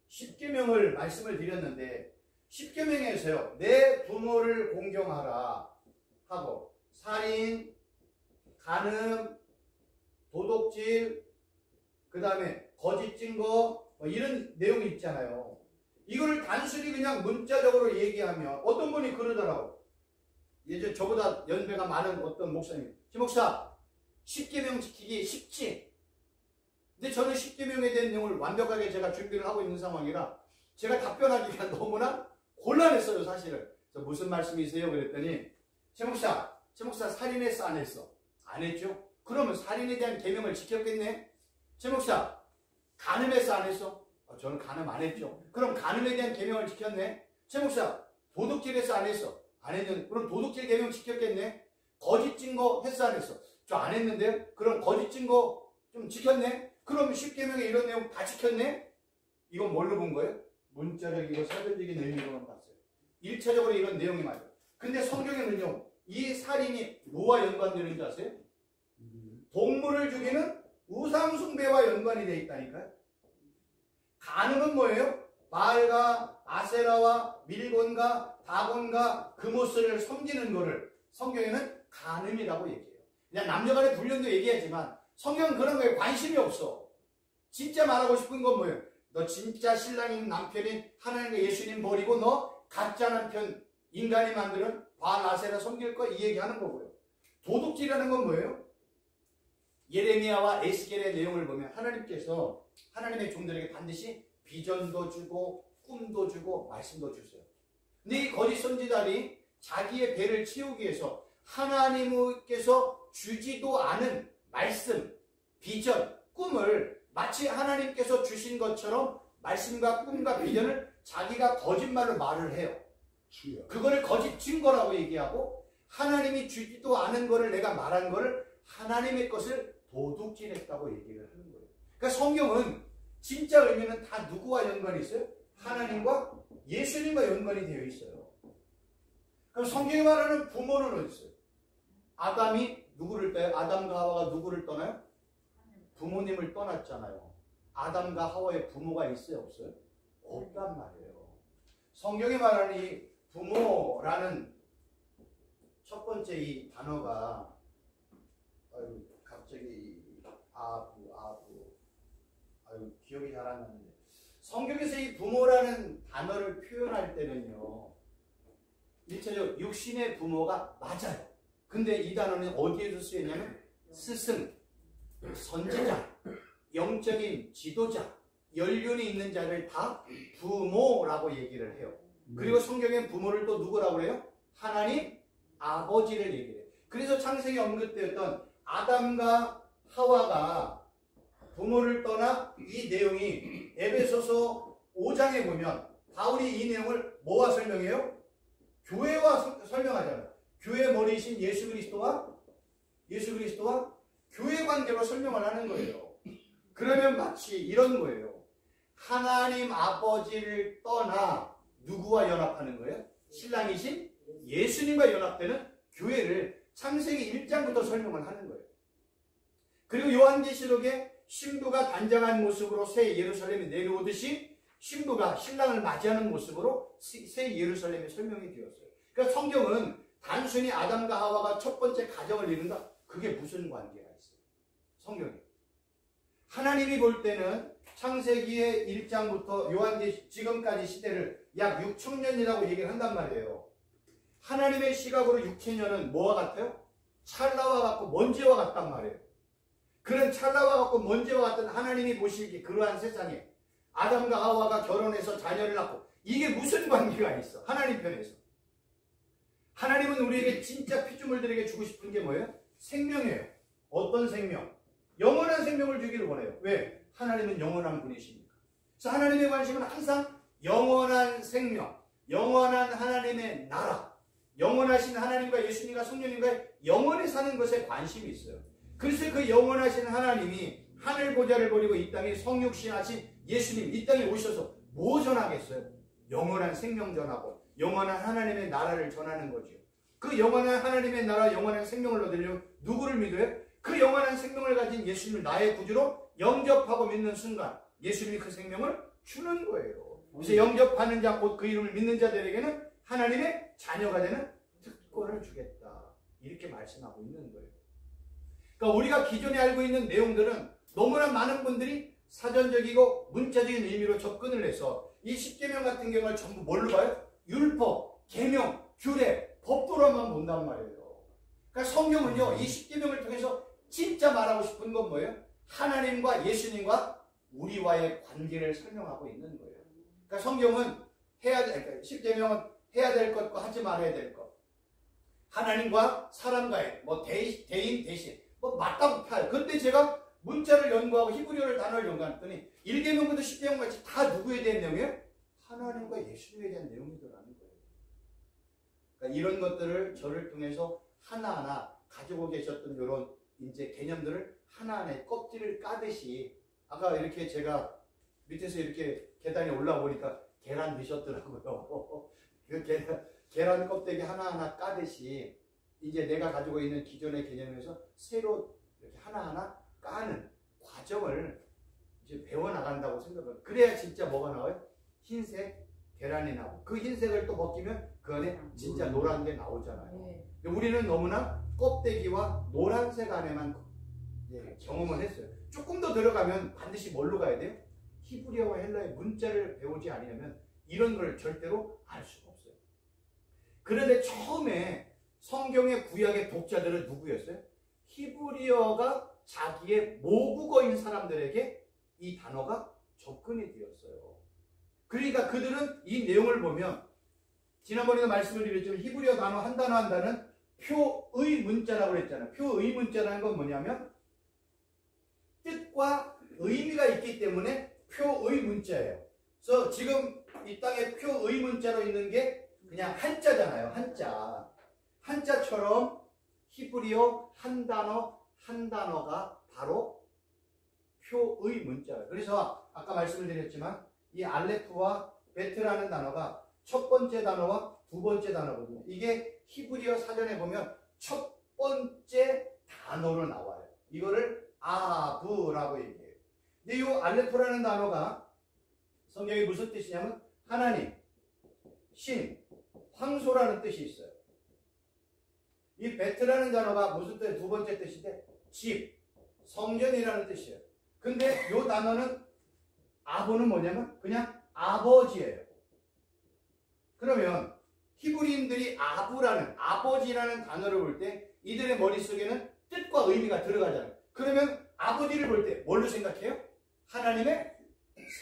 10계명을 말씀을 드렸는데 10계명에서요, 내 부모를 공경하라 하고 살인, 간음, 도둑질, 그 다음에 거짓 증거, 이런 내용이 있잖아요. 이거를 단순히 그냥 문자적으로 얘기하면 어떤 분이 그러더라고. 예전 저보다 연배가 많은 어떤 목사님, 김 목사 10계명 지키기 쉽지? 근데 저는 10계명에 대한 내용을 완벽하게 제가 준비를 하고 있는 상황이라 제가 답변하기가 너무나 곤란했어요, 사실은. 그래서 무슨 말씀이세요? 그랬더니 최 목사 살인했어, 안 했어? 안 했죠? 그러면 살인에 대한 계명을 지켰겠네? 최 목사 간음했어, 안 했어? 저는 간음 안 했죠. 그럼 간음에 대한 계명을 지켰네? 최 목사 도둑질했어, 안 했어? 안 했는데 그럼 도둑질 계명 지켰겠네? 거짓 증거 했어, 안 했어? 저 안 했는데 그럼 거짓 증거 좀 지켰네? 그럼 10계명에 이런 내용 다 지켰네? 이건 뭘로 본 거예요? 문자적이고 사전적인 의미로만 봤어요. 1차적으로 이런 내용이 맞아요. 근데 성경에는요, 이 살인이 뭐와 연관되는지 아세요? 동물을 죽이는 우상숭배와 연관이 되어 있다니까요. 간음은 뭐예요? 바알과 아세라와 밀곤과 다곤과 그모스를 섬기는 거를 성경에는 간음이라고 얘기해요. 그냥 남녀간의 불륜도 얘기하지만 성경은 그런 거에 관심이 없어. 진짜 말하고 싶은 건 뭐예요? 너 진짜 신랑인 남편인 하나님과 예수님 버리고 너 가짜 남편 인간이 만드는 바알 아세라 섬길 거, 이 얘기하는 거고요. 도둑질이라는 건 뭐예요? 예레미야와 에스겔의 내용을 보면 하나님께서 하나님의 종들에게 반드시 비전도 주고 꿈도 주고 말씀도 주세요. 근데 이 거짓 선지자들이 자기의 배를 채우기 위해서 하나님께서 주지도 않은 말씀, 비전, 꿈을 마치 하나님께서 주신 것처럼 말씀과 꿈과 비전을 자기가 거짓말로 말을 해요. 그거를 거짓 증거라고 얘기하고 하나님이 주지도 않은 거를 내가 말한 거를 하나님의 것을 도둑질했다고 얘기를 하는 거예요. 그러니까 성경은 진짜 의미는 다 누구와 연관이 있어요? 하나님과 예수님과 연관이 되어 있어요. 그럼 성경이 말하는 부모는 어디 있어요? 아담이 누구를 떠요? 아담과 하와가 누구를 떠나요? 부모님을 떠났잖아요. 아담과 하와의 부모가 있어요? 없어요? 없단 말이에요. 성경이 말하는 이 부모라는 첫 번째 이 단어가 갑자기 기억이 잘 안 나는데 성경에서 이 부모라는 단어를 표현할 때는요, 일차적으로 육신의 부모가 맞아요. 근데 이 단어는 어디에서 쓰였냐면 스승, 선지자, 영적인 지도자, 연륜이 있는 자를 다 부모라고 얘기를 해요. 그리고 성경엔 부모를 또 누구라고 해요? 하나님 아버지를 얘기해요. 그래서 창세기 언급되었던 아담과 하와가 부모를 떠나 이 내용이 에베소서 5장에 보면 바울이 이 내용을 뭐와 설명해요? 교회와 설명하잖아요. 교회 머리이신 예수 그리스도와 교회 관계로 설명을 하는 거예요. 그러면 마치 이런 거예요. 하나님 아버지를 떠나 누구와 연합하는 거예요? 신랑이신 예수님과 연합되는 교회를 창세기 1장부터 설명을 하는 거예요. 그리고 요한계시록에 신부가 단장한 모습으로 새 예루살렘이 내려오듯이 신부가 신랑을 맞이하는 모습으로 새 예루살렘이 설명이 되었어요. 그러니까 성경은 단순히 아담과 하와가 첫 번째 가정을 이룬다, 그게 무슨 관계가 있어요? 성경이. 하나님이 볼 때는 창세기의 1장부터 요한계시 지금까지 시대를 약 6,000년이라고 얘기를 한단 말이에요. 하나님의 시각으로 6,000년은 뭐와 같아요? 찰나와 같고 먼지와 같단 말이에요. 그런 찰나와 같고 먼지와 같은 하나님이 보시기에 그러한 세상에 아담과 하와가 결혼해서 자녀를 낳고 이게 무슨 관계가 있어? 하나님 편에서. 하나님은 우리에게 진짜 피조물들에게 주고 싶은 게 뭐예요? 생명이에요. 어떤 생명? 영원한 생명을 주기를 원해요. 왜? 하나님은 영원한 분이시니까. 그래서 하나님의 관심은 항상 영원한 생명, 영원한 하나님의 나라, 영원하신 하나님과 예수님과 성령님과의 영원히 사는 것에 관심이 있어요. 그래서 그 영원하신 하나님이 하늘 보좌를 버리고 이 땅에 성육신하신 예수님 이 땅에 오셔서 뭐 전하겠어요? 영원한 생명 전하고 영원한 하나님의 나라를 전하는 거죠. 그 영원한 하나님의 나라, 영원한 생명을 얻으려면 누구를 믿어요? 그 영원한 생명을 가진 예수님을 나의 구주로 영접하고 믿는 순간 예수님이 그 생명을 주는 거예요. 그래서 영접하는 자, 곧 그 이름을 믿는 자들에게는 하나님의 자녀가 되는 특권을 주겠다, 이렇게 말씀하고 있는 거예요. 그러니까 우리가 기존에 알고 있는 내용들은 너무나 많은 분들이 사전적이고 문자적인 의미로 접근을 해서 이 십계명 같은 경우를 전부 뭘로 봐요? 율법, 계명, 규례, 법도로만 본단 말이에요. 그러니까 성경은요, 이 십계명을 통해서 진짜 말하고 싶은 건 뭐예요? 하나님과 예수님과 우리와의 관계를 설명하고 있는 거예요. 그러니까 성경은 십계명은 해야 될 것과 하지 말아야 될 것, 하나님과 사람과의 대인 대신 맞다고 펴요. 그런데 제가 문자를 연구하고 히브리어를 단어를 연구했더니 1계명부터 10계명까지 다 누구에 대한 내용이에요? 하나님과 예수님에 대한 내용이더라는 거예요. 그러니까 이런 것들을 저를 통해서 하나하나 가지고 계셨던 이런 이제 개념들을 하나하나의 껍질을 까듯이, 아까 이렇게 제가 밑에서 이렇게 계단에 올라오니까 계란 드셨더라고요. 그 계란 껍데기 하나하나 까듯이 이제 내가 가지고 있는 기존의 개념에서 새로 이렇게 하나하나 까는 과정을 이제 배워나간다고 생각을. 그래야 진짜 뭐가 나와요? 흰색 계란이 나오고, 그 흰색을 또 벗기면 그 안에 진짜 노란 게 나오잖아요. 우리는 너무나 껍데기와 노란색 안에만 경험을 했어요. 조금 더 들어가면 반드시 뭘로 가야 돼요? 히브리어와 헬라의 문자를 배우지 않으면 이런 걸 절대로 알 수가 없어요. 그런데 처음에 성경의 구약의 독자들은 누구였어요? 히브리어가 자기의 모국어인 사람들에게 이 단어가 접근이 되었어요. 그러니까 그들은 이 내용을 보면 지난번에도 말씀을 드렸지만 히브리어 단어 한 단어 한 단어는 표의 문자라고 그랬잖아요. 표의 문자라는 건 뭐냐면 뜻과 의미가 있기 때문에 표의 문자예요. 그래서 지금 이 땅에 표의 문자로 있는 게 그냥 한자잖아요. 한자. 한자처럼 히브리어 한 단어 한 단어가 바로 표의 문자예요. 그래서 아까 말씀을 드렸지만 이 알레프와 베트라는 단어가 첫 번째 단어와 두 번째 단어거든요. 이게 히브리어 사전에 보면 첫 번째 단어로 나와요. 이거를 아브라고 얘기해요. 근데 이 알레프라는 단어가 성경에 무슨 뜻이냐면 하나님, 신, 황소라는 뜻이 있어요. 이 베트라는 단어가 무슨 뜻? 두 번째 뜻인데 집, 성전이라는 뜻이에요. 근데 이 단어는 아버는 뭐냐면 그냥 아버지예요. 그러면 히브리인들이 아부라는 아버지라는 단어를 볼 때 이들의 머릿속에는 뜻과 의미가 들어가잖아요. 그러면 아버지를 볼 때 뭘로 생각해요? 하나님의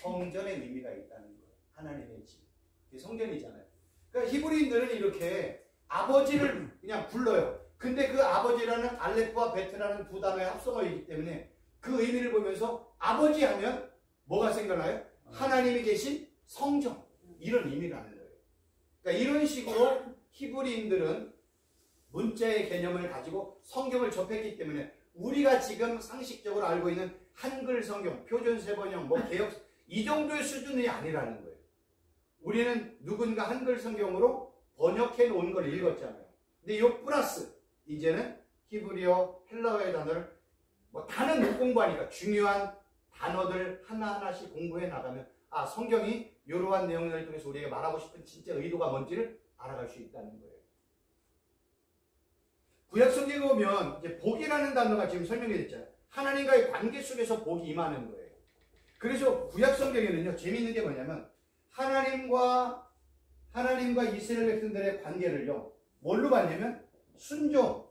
성전의 의미가 있다는 거예요. 하나님의 집. 그게 성전이잖아요. 그러니까 히브리인들은 이렇게 아버지를 그냥 불러요. 근데 그 아버지라는 알레프와 베트라는 두 단어의 합성어이기 때문에 그 의미를 보면서 아버지 하면 뭐가 생각나요? 하나님이 계신 성전. 이런 의미라는 거예요. 그러니까 이런 식으로 히브리인들은 문자의 개념을 가지고 성경을 접했기 때문에 우리가 지금 상식적으로 알고 있는 한글 성경, 표준 세번역, 개역 이 정도의 수준이 아니라는 거예요. 우리는 누군가 한글 성경으로 번역해 놓은 걸 읽었잖아요. 근데 이 플러스 이제는 히브리어, 헬라어의 단어를 다는 못 공부하니까 중요한 단어들 하나하나씩 공부해 나가면 성경이 이러한 내용을 통해서 우리에게 말하고 싶은 진짜 의도가 뭔지를 알아갈 수 있다는 거예요. 구약 성경에 보면 이제 복이라는 단어가 지금 설명이 됐잖아요. 하나님과의 관계 속에서 복이 임하는 거예요. 그래서 구약 성경에는요, 재미있는 게 뭐냐면 하나님과 이스라엘 백성들의 관계를요, 뭘로 봤냐면 순종,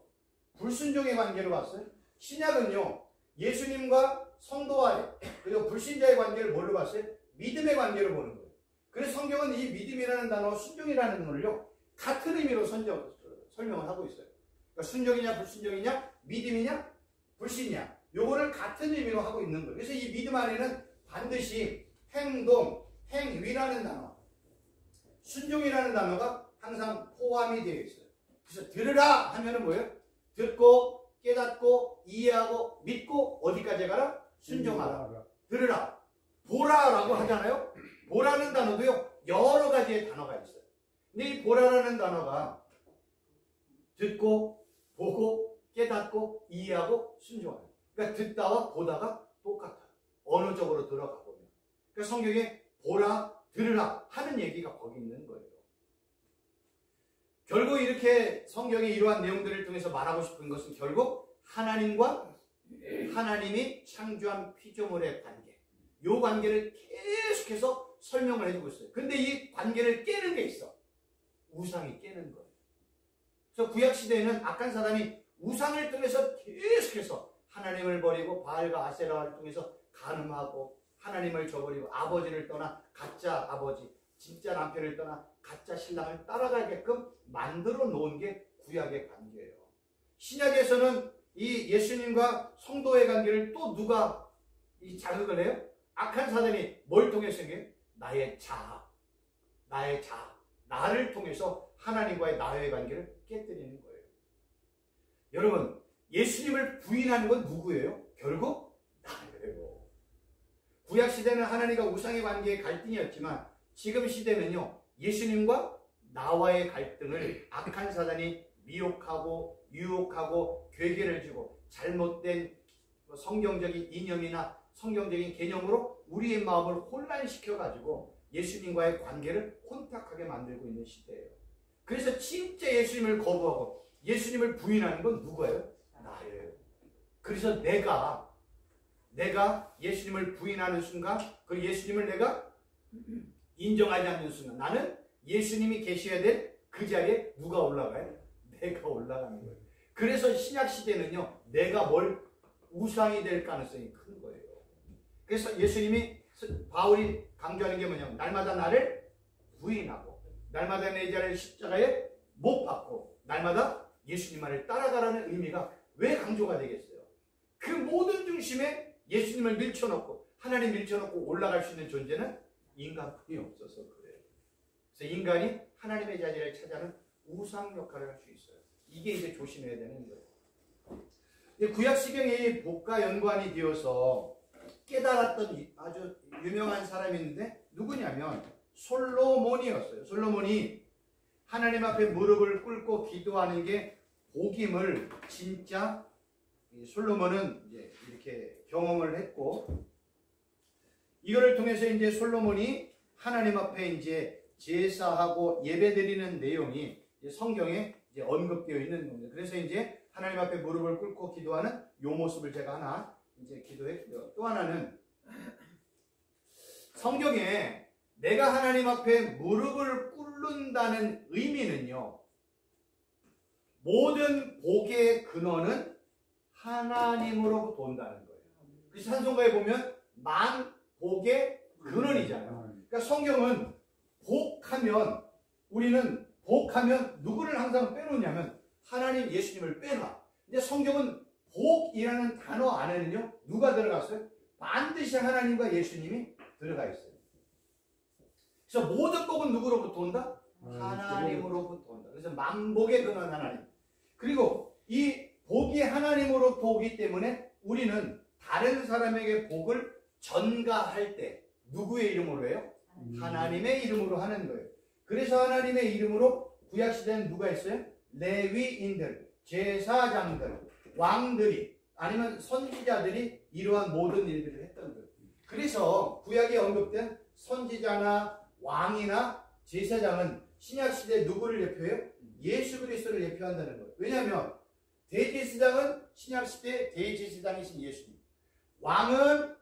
불순종의 관계로 봤어요. 신약은요, 예수님과 성도와의 그리고 불신자의 관계를 뭘로 봤어요? 믿음의 관계로 보는 거예요. 그래서 성경은 이 믿음이라는 단어, 순종이라는 걸요, 같은 의미로 설명을 하고 있어요. 그러니까 순종이냐 불순종이냐, 믿음이냐 불신이냐, 요거를 같은 의미로 하고 있는 거예요. 그래서 이 믿음 안에는 반드시 행동, 행위라는 단어, 순종이라는 단어가 항상 포함이 되어 있어요. 그래서 들으라 하면은 뭐예요? 듣고 깨닫고 이해하고 믿고 어디까지 가라? 순종하라. 들으라. 보라라고 하잖아요. 보라는 단어도요, 여러 가지의 단어가 있어요. 근데 이 보라라는 단어가 듣고 보고 깨닫고 이해하고 순종하라. 그러니까 듣다와 보다가 똑같아요. 어느 쪽으로 들어가 보면. 그러니까 성경에 보라, 들으라 하는 얘기가 거기 있는 거예요. 결국 이렇게 성경의 이러한 내용들을 통해서 말하고 싶은 것은 결국 하나님과 하나님이 창조한 피조물의 관계, 이 관계를 계속해서 설명을 해주고 있어요. 근데 이 관계를 깨는 게 있어. 우상이 깨는 거예요. 그래서 구약시대에는 악한 사단이 우상을 통해서 계속해서 하나님을 버리고 바알과 아세라를 통해서 간음하고 하나님을 저버리고 아버지를 떠나 가짜 아버지, 진짜 남편을 떠나 가짜 신랑을 따라가게끔 만들어 놓은 게 구약의 관계예요. 신약에서는 이 예수님과 성도의 관계를 또 누가 이 자극을 해요? 악한 사단이 뭘 통해서 생겨요? 나의 자아, 나를 통해서 하나님과의 나의 관계를 깨뜨리는 거예요. 여러분, 예수님을 부인하는 건 누구예요? 결국 나예요. 구약시대는 하나님과 우상의 관계의 갈등이었지만 지금 시대는요, 예수님과 나와의 갈등을 악한 사단이 미혹하고 유혹하고 괴계를 주고 잘못된 성경적인 이념이나 성경적인 개념으로 우리의 마음을 혼란시켜가지고 예수님과의 관계를 혼탁하게 만들고 있는 시대예요. 그래서 진짜 예수님을 거부하고 예수님을 부인하는 건 누구예요? 나예요. 그래서 내가 예수님을 부인하는 순간, 그 예수님을 내가 인정하지 않는 순간, 나는 예수님이 계셔야 될 그 자리에 누가 올라가요? 내가 올라가는 거예요. 그래서 신약시대는요, 내가 뭘 우상이 될 가능성이 큰 거예요. 그래서 예수님이 바울이 강조하는 게 뭐냐면 날마다 나를 부인하고 날마다 내 자를 십자가에 못 박고 날마다 예수님만을 따라가라는 의미가 왜 강조가 되겠어요? 그 모든 중심에 예수님을 밀쳐놓고 하나님 밀쳐놓고 올라갈 수 있는 존재는 인간뿐이 없어서 그래요. 그래서 인간이 하나님의 자리를 차지하는 우상 역할을 할 수 있어요. 이게 이제 조심해야 되는 거예요. 구약시경이 복과 연관이 되어서 깨달았던 아주 유명한 사람이 있는데 누구냐면 솔로몬이었어요. 솔로몬이 하나님 앞에 무릎을 꿇고 기도하는 게 복임을 진짜 솔로몬은 이제 이렇게 경험을 했고, 이거를 통해서 이제 솔로몬이 하나님 앞에 이제 제사하고 예배드리는 내용이 성경에 이제 언급되어 있는 겁니다. 그래서 이제 하나님 앞에 무릎을 꿇고 기도하는 요 모습을 제가 하나 이제 기도했고요. 또 하나는 성경에 내가 하나님 앞에 무릎을 꿇는다는 의미는요, 모든 복의 근원은 하나님으로부터 온다는 거예요. 그래서 찬송가에 보면 만 복의 근원이잖아요. 그러니까 성경은 복하면, 우리는 복하면 누구를 항상 빼놓냐면 하나님 예수님을 빼놔. 근데 성경은 복이라는 단어 안에는요 누가 들어갔어요? 반드시 하나님과 예수님이 들어가 있어요. 그래서 모든 복은 누구로부터 온다? 하나님으로부터 온다. 그래서 만복의 근원 하나님. 그리고 이 복이 하나님으로부터 오기 때문에 우리는 다른 사람에게 복을 전가할 때 누구의 이름으로 해요? 하나님의 이름으로 하는 거예요. 그래서 하나님의 이름으로 구약시대는 누가 있어요? 레위인들, 제사장들, 왕들이 아니면 선지자들이 이러한 모든 일들을 했던 거예요. 그래서 구약에 언급된 선지자나 왕이나 제사장은 신약시대 누구를 대표해요? 예수 그리스도를 대표한다는 거예요. 왜냐하면 대제사장은 신약시대 대제사장이신 예수님, 왕은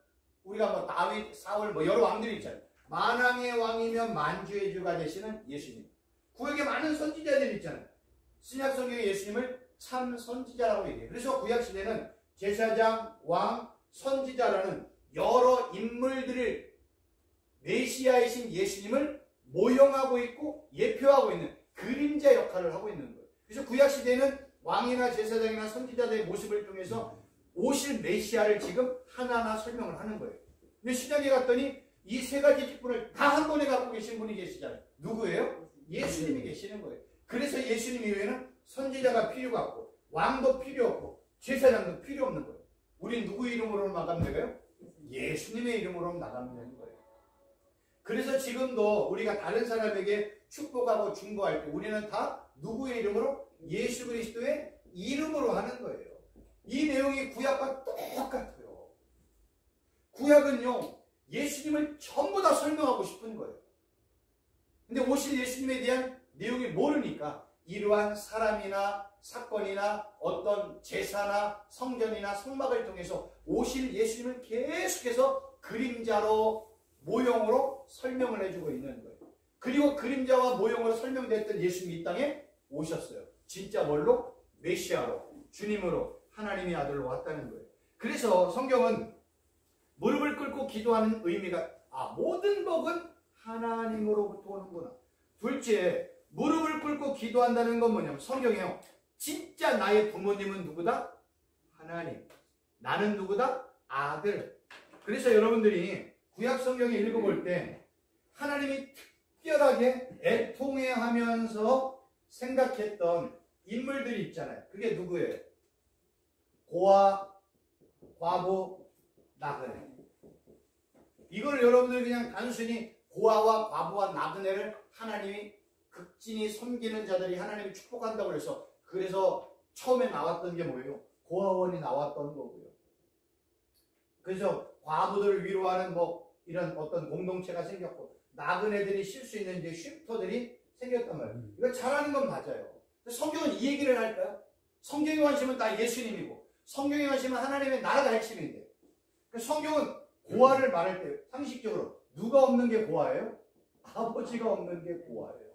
우리가 뭐 다윗, 사울 뭐 여러 왕들이 있잖아요. 만왕의 왕이면 만주의 주가 되시는 예수님. 구약에 많은 선지자들이 있잖아요. 신약 성경에 예수님을 참 선지자라고 얘기해요. 그래서 구약 시대는 제사장, 왕, 선지자라는 여러 인물들을 메시아이신 예수님을 모형하고 있고 예표하고 있는 그림자 역할을 하고 있는 거예요. 그래서 구약 시대는 왕이나 제사장이나 선지자들의 모습을 통해서 오실 메시아를 지금 하나하나 설명을 하는 거예요. 근데 신약에 갔더니 이 세 가지 직분을 다 한 번에 갖고 계신 분이 계시잖아요. 누구예요? 예수님이 계시는 거예요. 그래서 예수님 이외에는 선지자가 필요가 없고 왕도 필요 없고 제사장도 필요 없는 거예요. 우린 누구 이름으로 나가면 되나요? 예수님의 이름으로 나가면 되는 거예요. 그래서 지금도 우리가 다른 사람에게 축복하고 중보할 때 우리는 다 누구의 이름으로? 예수 그리스도의 이름으로 하는 거예요. 이 내용이 구약과 똑같아요. 구약은요 예수님을 전부 다 설명하고 싶은 거예요. 근데 오실 예수님에 대한 내용을 모르니까 이러한 사람이나 사건이나 어떤 제사나 성전이나 성막을 통해서 오실 예수님을 계속해서 그림자로 모형으로 설명을 해주고 있는 거예요. 그리고 그림자와 모형으로 설명됐던 예수님이 이 땅에 오셨어요. 진짜 뭘로? 메시아로, 주님으로, 하나님의 아들로 왔다는 거예요. 그래서 성경은 무릎을 꿇고 기도하는 의미가 모든 복은 하나님으로부터 오는구나. 둘째, 무릎을 꿇고 기도한다는 건 뭐냐면 성경에요. 진짜 나의 부모님은 누구다? 하나님. 나는 누구다? 아들. 그래서 여러분들이 구약 성경을 읽어볼 때 하나님이 특별하게 애통해하면서 생각했던 인물들이 있잖아요. 그게 누구예요? 고아, 과부, 나그네. 이걸 여러분들 그냥 단순히 고아와 과부와 나그네를 하나님이 극진히 섬기는 자들이 하나님이 축복한다고 해서 그래서 처음에 나왔던 게 뭐예요? 고아원이 나왔던 거고요. 그래서 과부들을 위로하는 뭐 이런 어떤 공동체가 생겼고 나그네들이 쉴 수 있는 이제 쉼터들이 생겼단 말이에요. 이거 잘하는 건 맞아요. 성경은 이 얘기를 할까요? 성경에 관심은 다 예수님이고 성경에 관심은 하나님의 나라가 핵심인데 성경은 고아를 말할 때 상식적으로 누가 없는 게 고아예요? 아버지가 없는 게 고아예요.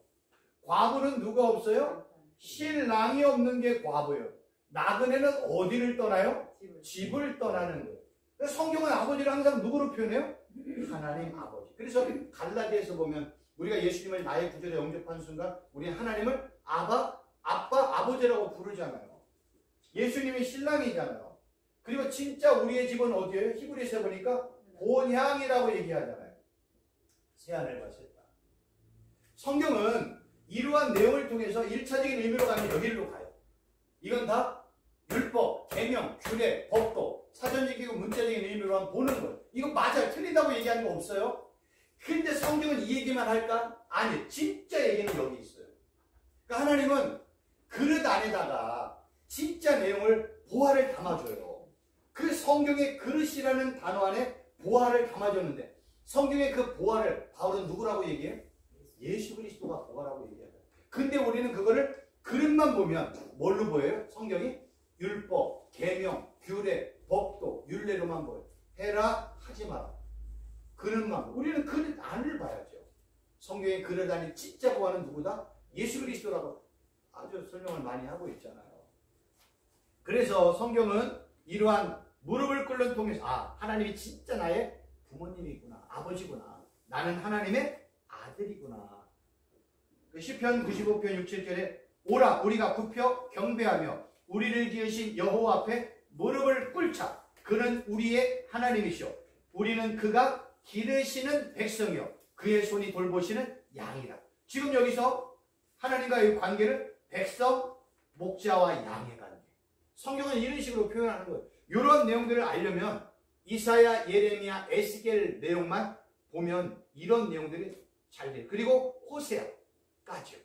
과부는 누가 없어요? 신랑이 없는 게 과부예요. 나그네는 어디를 떠나요? 집을 떠나는 거예요. 성경은 아버지를 항상 누구로 표현해요? 하나님 아버지. 그래서 갈라디아에서 보면 우리가 예수님을 나의 구주로 영접한 순간 우리는 하나님을 아빠, 아버지라고 부르잖아요. 예수님이 신랑이잖아요. 그리고 진짜 우리의 집은 어디예요? 히브리서에 보니까 본향이라고 얘기하잖아요. 새하늘과 새 땅. 성경은 이러한 내용을 통해서 1차적인 의미로 가면 여기로 가요. 이건 다 율법, 계명, 규례, 법도 사전적이고 문자적인 의미로 보는 거예요. 이거 맞아요. 틀린다고 얘기하는 거 없어요. 근데 성경은 이 얘기만 할까? 아니, 진짜 얘기는 여기 있어요. 그러니까 하나님은 그릇 안에다가 진짜 내용을 보화를 담아줘요. 그 성경의 그릇이라는 단어 안에 보화를 담아줬는데 성경의 그 보화를 바울은 누구라고 얘기해요? 예수 그리스도가 보화라고 얘기해요. 근데 우리는 그거를 그릇만 보면 뭘로 보여요? 성경이 율법, 계명, 규례, 법도, 율례로만 보여요. 해라, 하지 마라. 그릇만. 우리는 그릇 안을 봐야죠. 성경의 그릇 안이 진짜 보아는 누구다? 예수 그리스도라고 아주 설명을 많이 하고 있잖아요. 그래서 성경은 이러한 무릎을 꿇는 통해서 하나님이 진짜 나의 부모님이구나, 아버지구나. 나는 하나님의 아들이구나. 그 시편 95편 6, 7절에 오라 우리가 굽혀 경배하며 우리를 지으신 여호와 앞에 무릎을 꿇자. 그는 우리의 하나님이시오. 우리는 그가 기르시는 백성이요 그의 손이 돌보시는 양이라. 지금 여기서 하나님과의 관계를 백성, 목자와 양의 관계. 성경은 이런 식으로 표현하는 거예요. 이런 내용들을 알려면 이사야, 예레미야, 에스겔 내용만 보면 이런 내용들이 잘 돼요. 그리고 호세아까지요.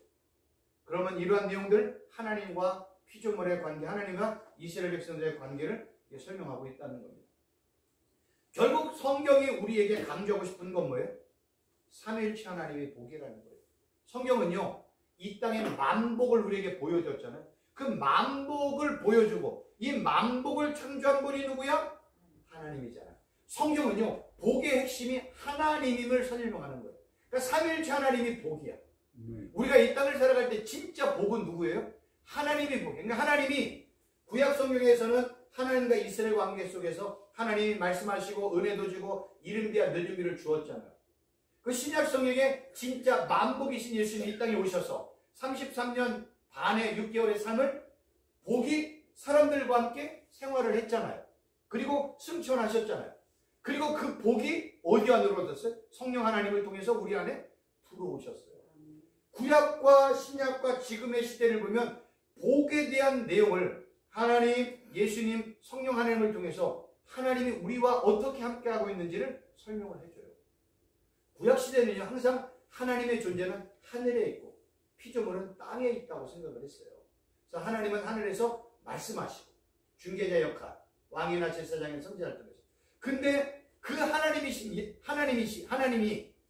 그러면 이러한 내용들 하나님과 피조물의 관계, 하나님과 이스라엘 백성들의 관계를 설명하고 있다는 겁니다. 결국 성경이 우리에게 강조하고 싶은 건 뭐예요? 삼위일체 하나님의 복이라는 거예요. 성경은요, 이 땅의 만복을 우리에게 보여줬잖아요. 그 만복을 보여주고 이 만복을 창조한 분이 누구야? 하나님이잖아요. 성경은요, 복의 핵심이 하나님임을 설명하는 거예요. 그러니까 삼위일체 하나님이 복이야. 우리가 이 땅을 살아갈 때 진짜 복은 누구예요? 하나님이 복이에요. 그러니까 하나님이 구약 성경에서는 하나님과 이스라엘 관계 속에서 하나님이 말씀하시고 은혜도 주고 이름비와 늦은비를 주었잖아요. 그 신약 성경에 진짜 만복이신 예수님이 이 땅에 오셔서 33년 반의 6개월의 삶을 복이 사람들과 함께 생활을 했잖아요. 그리고 승천하셨잖아요. 그리고 그 복이 어디 안으로 얻었어요? 성령 하나님을 통해서 우리 안에 들어오셨어요. 구약과 신약과 지금의 시대를 보면 복에 대한 내용을 하나님, 예수님, 성령 하나님을 통해서 하나님이 우리와 어떻게 함께하고 있는지를 설명을 해줘요. 구약시대는요, 항상 하나님의 존재는 하늘에 있고 피조물은 땅에 있다고 생각을 했어요. 그래서 하나님은 하늘에서 말씀하시고 중개자 역할, 왕이나 제사장의 선지자를 통해서. 근데 그 하나님이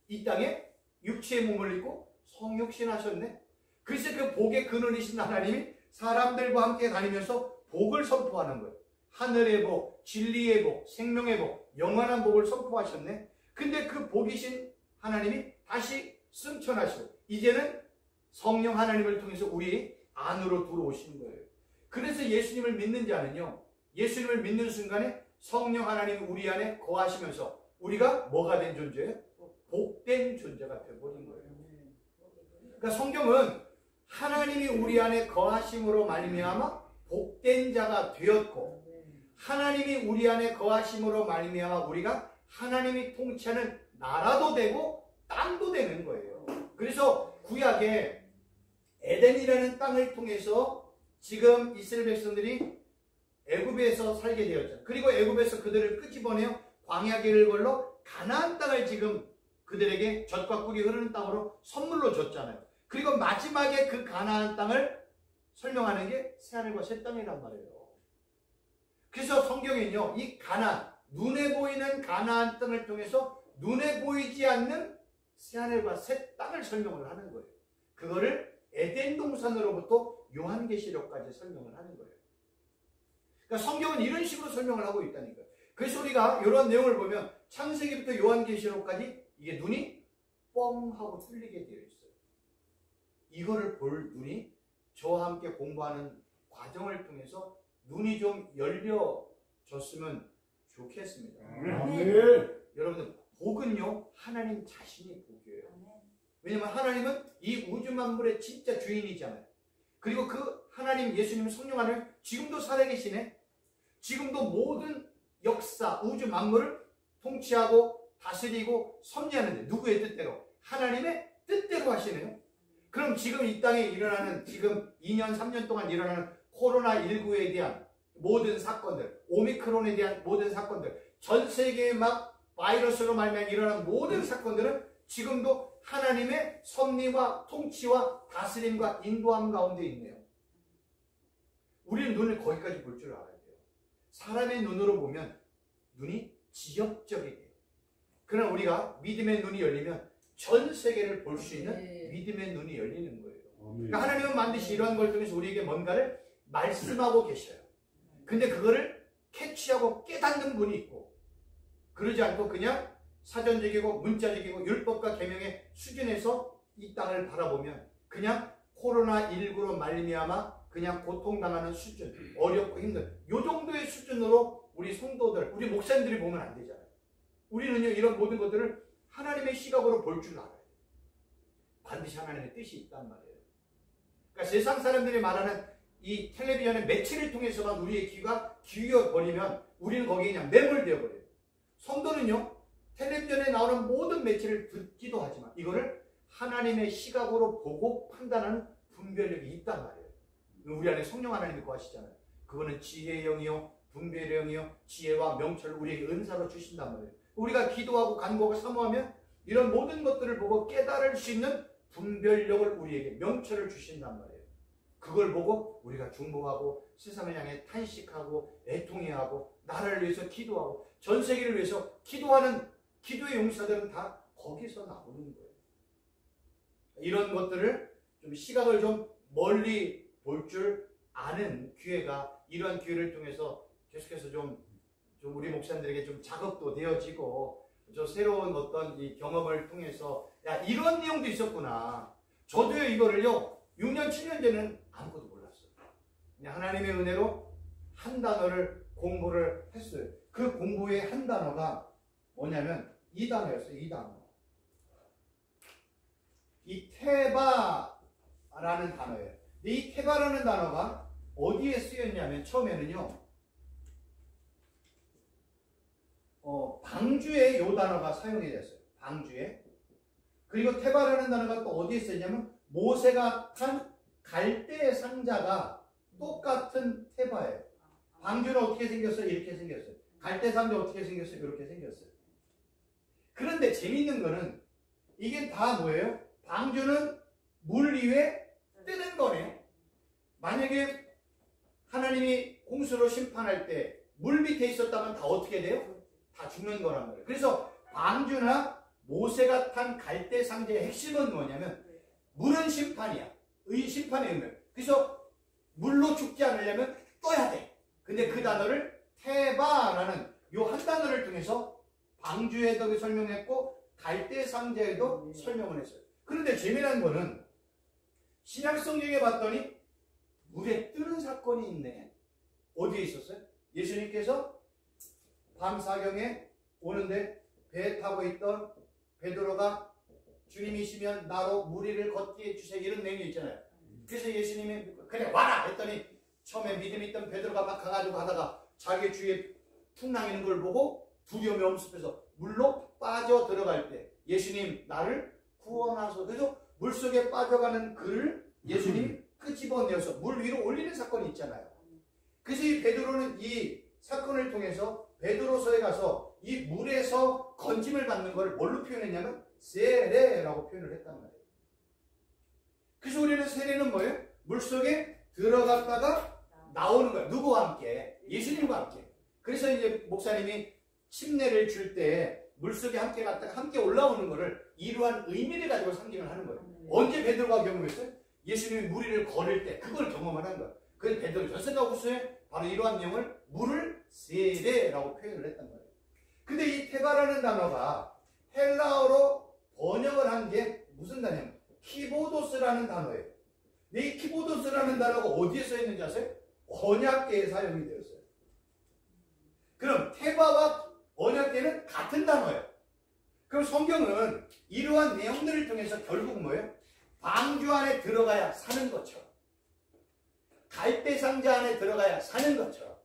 이 땅에 육체의 몸을 입고 성육신하셨네. 그래서 그 복의 근원이신 하나님이 사람들과 함께 다니면서 복을 선포하는 거예요. 하늘의 복, 진리의 복, 생명의 복, 영원한 복을 선포하셨네. 근데 그 복이신 하나님이 다시 승천하시고 이제는 성령 하나님을 통해서 우리 안으로 들어오신 거예요. 그래서 예수님을 믿는 자는요, 예수님을 믿는 순간에 성령 하나님이 우리 안에 거하시면서 우리가 뭐가 된 존재예요? 복된 존재가 되어버린 거예요. 그러니까 성경은 하나님이 우리 안에 거하심으로 말미암아 복된 자가 되었고, 하나님이 우리 안에 거하심으로 말미암아 우리가 하나님이 통치하는 나라도 되고 땅도 되는 거예요. 그래서 구약에 에덴이라는 땅을 통해서 지금 이스라엘 백성들이 애굽에서 살게 되었죠. 그리고 애굽에서 그들을 끄집어내어 광야 길을 걸러 가나안 땅을 지금 그들에게 젖과 꿀이 흐르는 땅으로 선물로 줬잖아요. 그리고 마지막에 그 가나안 땅을 설명하는 게 새하늘과 새 땅이란 말이에요. 그래서 성경에는요, 이 가나안, 눈에 보이는 가나안 땅을 통해서 눈에 보이지 않는 새하늘과 새 땅을 설명을 하는 거예요. 그거를 에덴 동산으로부터 요한계시록까지 설명을 하는 거예요. 그러니까 성경은 이런 식으로 설명을 하고 있다니까요. 그래서 우리가 이런 내용을 보면 창세기부터 요한계시록까지 이게 눈이 뻥 하고 뚫리게 되어 있어요. 이거를 볼 눈이 저와 함께 공부하는 과정을 통해서 눈이 좀 열려졌으면 좋겠습니다. 아멘. 여러분들 복은요 하나님 자신이 복이에요. 왜냐면 하나님은 이 우주 만물의 진짜 주인이잖아요. 그리고 그 하나님 예수님 성령 하나님 지금도 살아계시네. 지금도 모든 역사 우주 만물을 통치하고 다스리고 섭리하는데 누구의 뜻대로? 하나님의 뜻대로 하시네요. 그럼 지금 이 땅에 일어나는 지금 2년 3년 동안 일어나는 코로나19에 대한 모든 사건들, 오미크론에 대한 모든 사건들, 전 세계에 막 바이러스로 말미암아 일어난 모든 사건들은 지금도 하나님의 섭리와 통치와 다스림과 인도함 가운데 있네요. 우리는 눈을 거기까지 볼 줄 알아야 돼요. 사람의 눈으로 보면 눈이 지역적이에요. 그러나 우리가 믿음의 눈이 열리면 전 세계를 볼 수 있는 믿음의 눈이 열리는 거예요. 그러니까 하나님은 반드시 이러한 걸 통해서 우리에게 뭔가를 말씀하고 계셔요. 근데 그거를 캐치하고 깨닫는 분이 있고, 그러지 않고 그냥 사전적이고 문자적이고 율법과 계명의 수준에서 이 땅을 바라보면 그냥 코로나19로 말미암아 그냥 고통당하는 수준, 어렵고 힘든 요 정도의 수준으로 우리 성도들, 우리 목사님들이 보면 안 되잖아요. 우리는요 이런 모든 것들을 하나님의 시각으로 볼 줄 알아야 돼요. 반드시 하나님의 뜻이 있단 말이에요. 그러니까 세상 사람들이 말하는 이 텔레비전의 매체를 통해서만 우리의 귀가 기울여버리면 우리는 거기에 그냥 매몰되어 버려요. 성도는요 텔레비전에 나오는 모든 매체를 듣기도 하지만 이거를 하나님의 시각으로 보고 판단하는 분별력이 있단 말이에요. 우리 안에 성령 하나님이 거하시잖아요. 그거는 지혜의 영이요 분별의 영이요 지혜와 명철을 우리에게 은사로 주신단 말이에요. 우리가 기도하고 간구하고 사모하면 이런 모든 것들을 보고 깨달을 수 있는 분별력을 우리에게 명철을 주신단 말이에요. 그걸 보고 우리가 중보하고 세상을 향해 탄식하고 애통해하고 나라를 위해서 기도하고 전 세계를 위해서 기도하는 기도의 용사들은 다 거기서 나오는 거예요. 이런 것들을 좀 시각을 좀 멀리 볼 줄 아는 기회가 이러한 기회를 통해서 계속해서 좀 우리 목사님들에게 좀 자극도 되어지고 저 새로운 어떤 이 경험을 통해서 야 이런 내용도 있었구나. 저도요 이거를요 6년 7년 전에는 아무것도 몰랐어요. 그냥 하나님의 은혜로 한 단어를 공부를 했어요. 그 공부의 한 단어가 뭐냐면 이 단어였어요. 이 단어. 이 테바라는 단어예요. 이 테바라는 단어가 어디에 쓰였냐면 처음에는요. 방주에 이 단어가 사용이 됐어요. 방주에. 그리고 테바라는 단어가 또 어디에 쓰였냐면 모세가 탄 갈대 상자가 똑같은 테바예요. 방주는 어떻게 생겼어요? 이렇게 생겼어요. 갈대 상자 어떻게 생겼어요? 이렇게 생겼어요. 그런데 재밌는 거는 이게 다 뭐예요? 방주는 물 위에 뜨는 거네요. 만약에 하나님이 홍수로 심판할 때 물 밑에 있었다면 다 어떻게 돼요? 다 죽는 거란 말이에요. 그래서 방주나 모세가 탄 갈대 상자의 핵심은 뭐냐면 물은 심판이야. 심판의 의미. 그래서 물로 죽지 않으려면 떠야 돼. 근데 그 단어를 테바라는 요 한 단어를 통해서 방주에도 설명했고 갈대 상자에도 설명을 했어요. 그런데 재미난 거는 신약 성경에 봤더니 물에 뜨는 사건이 있네. 어디에 있었어요? 예수님께서 밤사경에 오는데 배에 타고 있던 베드로가 주님이시면 나로 무리를 걷게 해주세요. 이런 내용이 있잖아요. 그래서 예수님이 그래 와라 했더니 처음에 믿음이 있던 베드로가 막 가가지고 가다가 자기 주위에 풍랑이는 걸 보고 두려움이 엄습해서 물로 빠져 들어갈 때 예수님 나를 구원하소서. 그래서 물속에 빠져가는 그를 예수님이 끄집어내어서 물 위로 올리는 사건이 있잖아요. 그래서 이 베드로는 이 사건을 통해서 베드로서에 가서 이 물에서 건짐을 받는 것을 뭘로 표현했냐면 세례라고 표현을 했단 말이에요. 그래서 우리는 세례는 뭐예요? 물속에 들어갔다가 나오는 거예요. 누구와 함께? 예수님과 함께. 그래서 이제 목사님이 침례를 줄 때 물속에 함께 갔다가 함께 올라오는 것을 이러한 의미를 가지고 상징을 하는 거예요. 언제 베드로가 경험했어요? 예수님이 물 위를 걸을 때 그걸 경험을 한 거예요. 그래서 베드로 전서가 후서에 바로 이러한 내용을 물을 세례라고 표현을 했단 말이에요. 근데 이 테바라는 단어가 헬라어로 번역을 한 게 무슨 단어냐면 키보도스라는 단어예요. 근데 이 키보도스라는 단어가 어디에 써있는지 아세요? 언약계에 사용이 되었어요. 그럼 테바와 내용들을 통해서 결국 뭐예요? 방주 안에 들어가야 사는 것처럼, 갈대상자 안에 들어가야 사는 것처럼.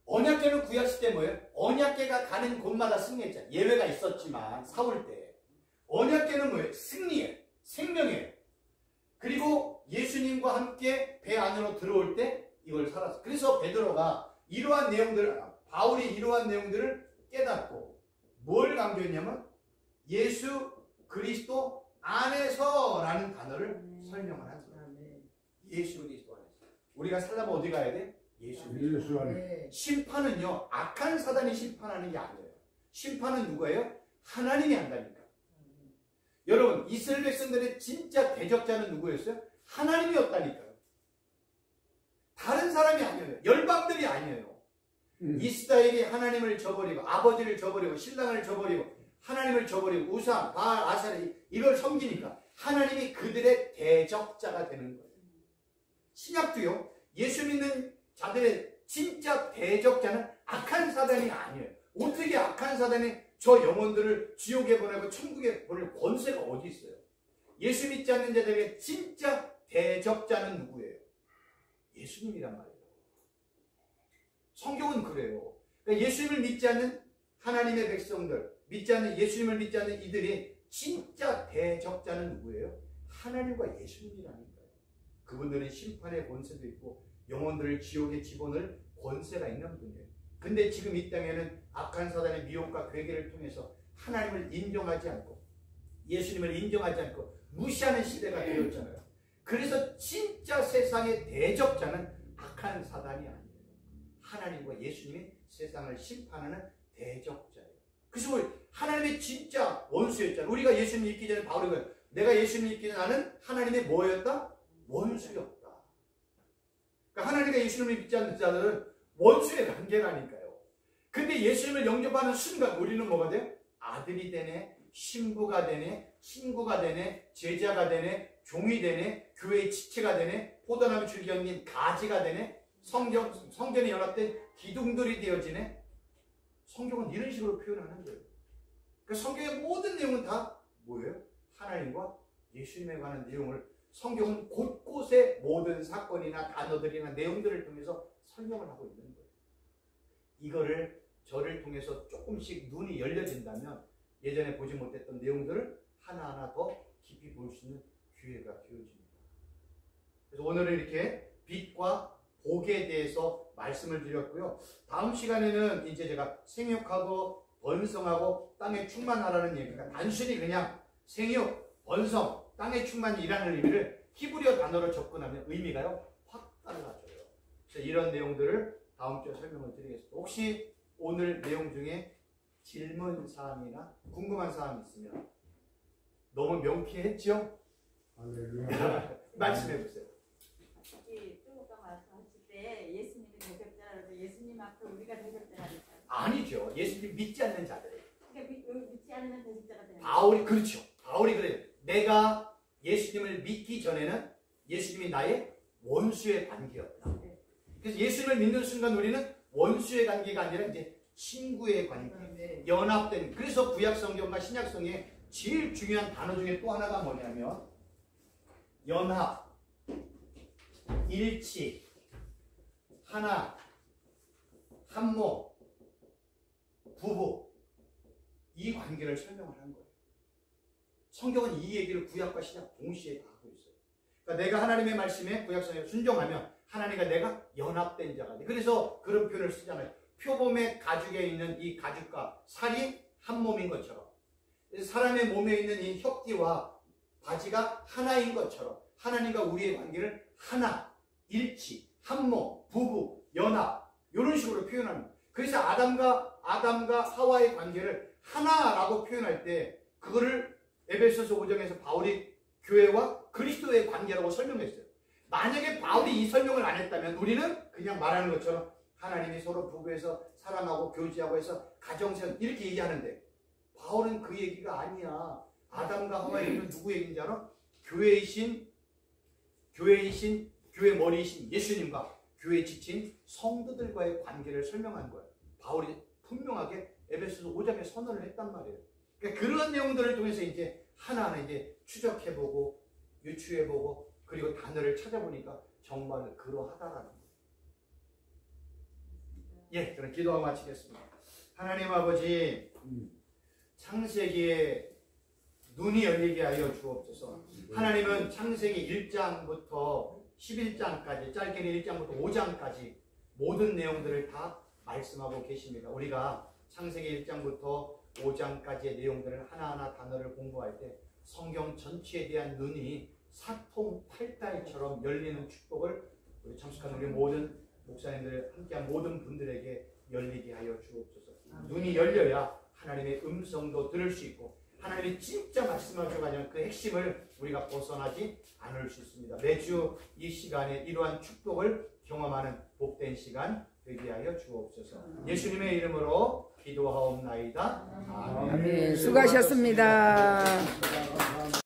언약궤는 구약시대 뭐예요? 언약궤가 가는 곳마다 승리했잖아요. 예외가 있었지만 사울 때. 언약궤는 뭐예요? 승리예요. 생명이에요. 그리고 예수님과 함께 배 안으로 들어올 때 이걸 살았어요. 그래서 베드로가 이러한 내용들을, 바울이 이러한 내용들을 깨닫고 뭘 강조했냐면 예수 그리스도 안에서라는 단어를 설명을 한 거예요. 예수 그리스도 안에서. 우리가 살려면 어디 가야 돼? 예수 그리스도 안에. 심판은요, 악한 사단이 심판하는 게 아니에요. 심판은 누구예요? 하나님이 한다니까. 여러분, 이스라엘 백성들의 진짜 대적자는 누구였어요? 하나님이었다니까요. 다른 사람이 아니에요. 열방들이 아니에요. 이스라엘이 하나님을 저버리고 아버지를 저버리고 신랑을 저버리고 하나님을 저버리고 우상, 바알, 아세라 이걸 섬기니까 하나님이 그들의 대적자가 되는 거예요. 신약도요, 예수 믿는 자들의 진짜 대적자는 악한 사단이 아니에요. 어떻게 악한 사단이 저 영혼들을 지옥에 보내고 천국에 보낼 권세가 어디 있어요? 예수 믿지 않는 자들에게 진짜 대적자는 누구예요? 예수님이란 말이에요. 성경은 그래요. 그러니까 예수님을 믿지 않는 하나님의 백성들, 예수님을 믿지 않는 이들이 진짜 대적자는 누구예요? 하나님과 예수님이라니까요. 그분들은 심판의 권세도 있고 영혼들을 지옥에 집어넣을 권세가 있는 분이에요. 근데 지금 이 땅에는 악한 사단의 미혹과 괴계를 통해서 하나님을 인정하지 않고 예수님을 인정하지 않고 무시하는 시대가 되었잖아요. 그래서 진짜 세상의 대적자는 악한 사단이 아니에요. 하나님과 예수님이 세상을 심판하는 대적자예요. 그래서 하나님의 진짜 원수였잖아요. 우리가 예수님 믿기 전에 바울이 내가 예수님 믿기 전에 나는 하나님의 뭐였다? 원수였다. 그러니까 하나님과 예수님을 믿지 않는 자들은 원수의 관계라니까요. 근데 예수님을 영접하는 순간 우리는 뭐가 돼요? 아들이 되네, 신부가 되네, 친구가 되네, 제자가 되네, 종이 되네, 교회의 지체가 되네, 포도나무 줄기 얹긴 가지가 되네, 성전에 연합된 기둥들이 되어지네. 성경은 이런 식으로 표현하는 거예요. 그러니까 성경의 모든 내용은 다 뭐예요? 하나님과 예수님에 관한 내용을 성경은 곳곳에 모든 사건이나 단어들이나 내용들을 통해서 설명을 하고 있는 거예요. 이거를 저를 통해서 조금씩 눈이 열려진다면 예전에 보지 못했던 내용들을 하나하나 더 깊이 볼 수 있는 기회가 되어집니다. 그래서 오늘은 이렇게 빛과 복에 대해서 말씀을 드렸고요. 다음 시간에는 이제 제가 생육하고 번성하고 땅에 충만하라는 얘기가 단순히 그냥 생육, 번성, 땅에 충만이라는 의미를 히브리어 단어로 접근하면 의미가요 확 달라져요. 그래서 이런 내용들을 다음 주에 설명을 드리겠습니다. 혹시 오늘 내용 중에 질문 사항이나 궁금한 사항이 있으면 너무 명쾌했죠? 말씀해 보세요. 조금 말씀하실 때 예수님이 대적자라고 예수님 앞에 우리가 대적자라니까요. 아니죠. 예수님 믿지 않는 자들. 그러니까 믿지 않는 대적자가 되는 바울이 그렇죠. 바울이 그래요. 내가 예수님을 믿기 전에는 예수님이 나의 원수의 관계였다. 그래서 예수님을 믿는 순간 우리는 원수의 관계가 아니라 이제 친구의 관계, 연합된. 그래서 구약 성경과 신약 성경에 제일 중요한 단어 중에 또 하나가 뭐냐면 연합, 일치, 하나, 한몸, 부부, 이 관계를 설명을 한 거예요. 성경은 이 얘기를 구약과 신약 동시에 다 하고 있어요. 그러니까 내가 하나님의 말씀에 구약성에 순종하면 하나님과 내가 연합된 자가 돼. 그래서 그런 표현을 쓰잖아요. 표범의 가죽에 있는 이 가죽과 살이 한 몸인 것처럼, 사람의 몸에 있는 이 혁기와 바지가 하나인 것처럼 하나님과 우리의 관계를 하나, 일치, 한몸, 부부, 연합 이런 식으로 표현합니다. 그래서 아담과 하와의 관계를 하나라고 표현할 때 그거를 에베소서 5장에서 바울이 교회와 그리스도의 관계라고 설명했어요. 만약에 바울이 이 설명을 안 했다면 우리는 그냥 말하는 것처럼 하나님이 서로 부부에서 사랑하고 교제하고 해서 가정생 이렇게 얘기하는데 바울은 그 얘기가 아니야. 아담과 하와의 얘기는 누구 얘기인지 알아? 교회이신 교회 머리이신 예수님과 교회 지친 성도들과의 관계를 설명한 거예요. 바울이 분명하게 에베소서 5장에 선언을 했단 말이에요. 그러니까 그런 내용들을 통해서 이제 하나하나 이제 추적해보고 유추해보고 그리고 단어를 찾아보니까 정말 그러하다라는 거예요. 예, 그럼 기도하고 마치겠습니다. 하나님 아버지, 창세기에 눈이 열리게 하여 주옵소서. 하나님은 창세기 1장부터 11장까지, 짧게는 1장부터 5장까지 모든 내용들을 다 말씀하고 계십니다. 우리가 창세기 1장부터 5장까지의 내용들을 하나하나 단어를 공부할 때 성경 전체에 대한 눈이 사통팔달처럼 열리는 축복을 우리 참석한 우리 모든 목사님들 함께한 모든 분들에게 열리게 하여 주옵소서. 눈이 열려야 하나님의 음성도 들을 수 있고 하나님이 진짜 말씀하셔 가지고 그 핵심을 우리가 벗어나지 않을 수 있습니다. 매주 이 시간에 이러한 축복을 경험하는 복된 시간 되게 하여 주옵소서. 예수님의 이름으로 기도하옵나이다. 아멘. 아멘. 수고하셨습니다.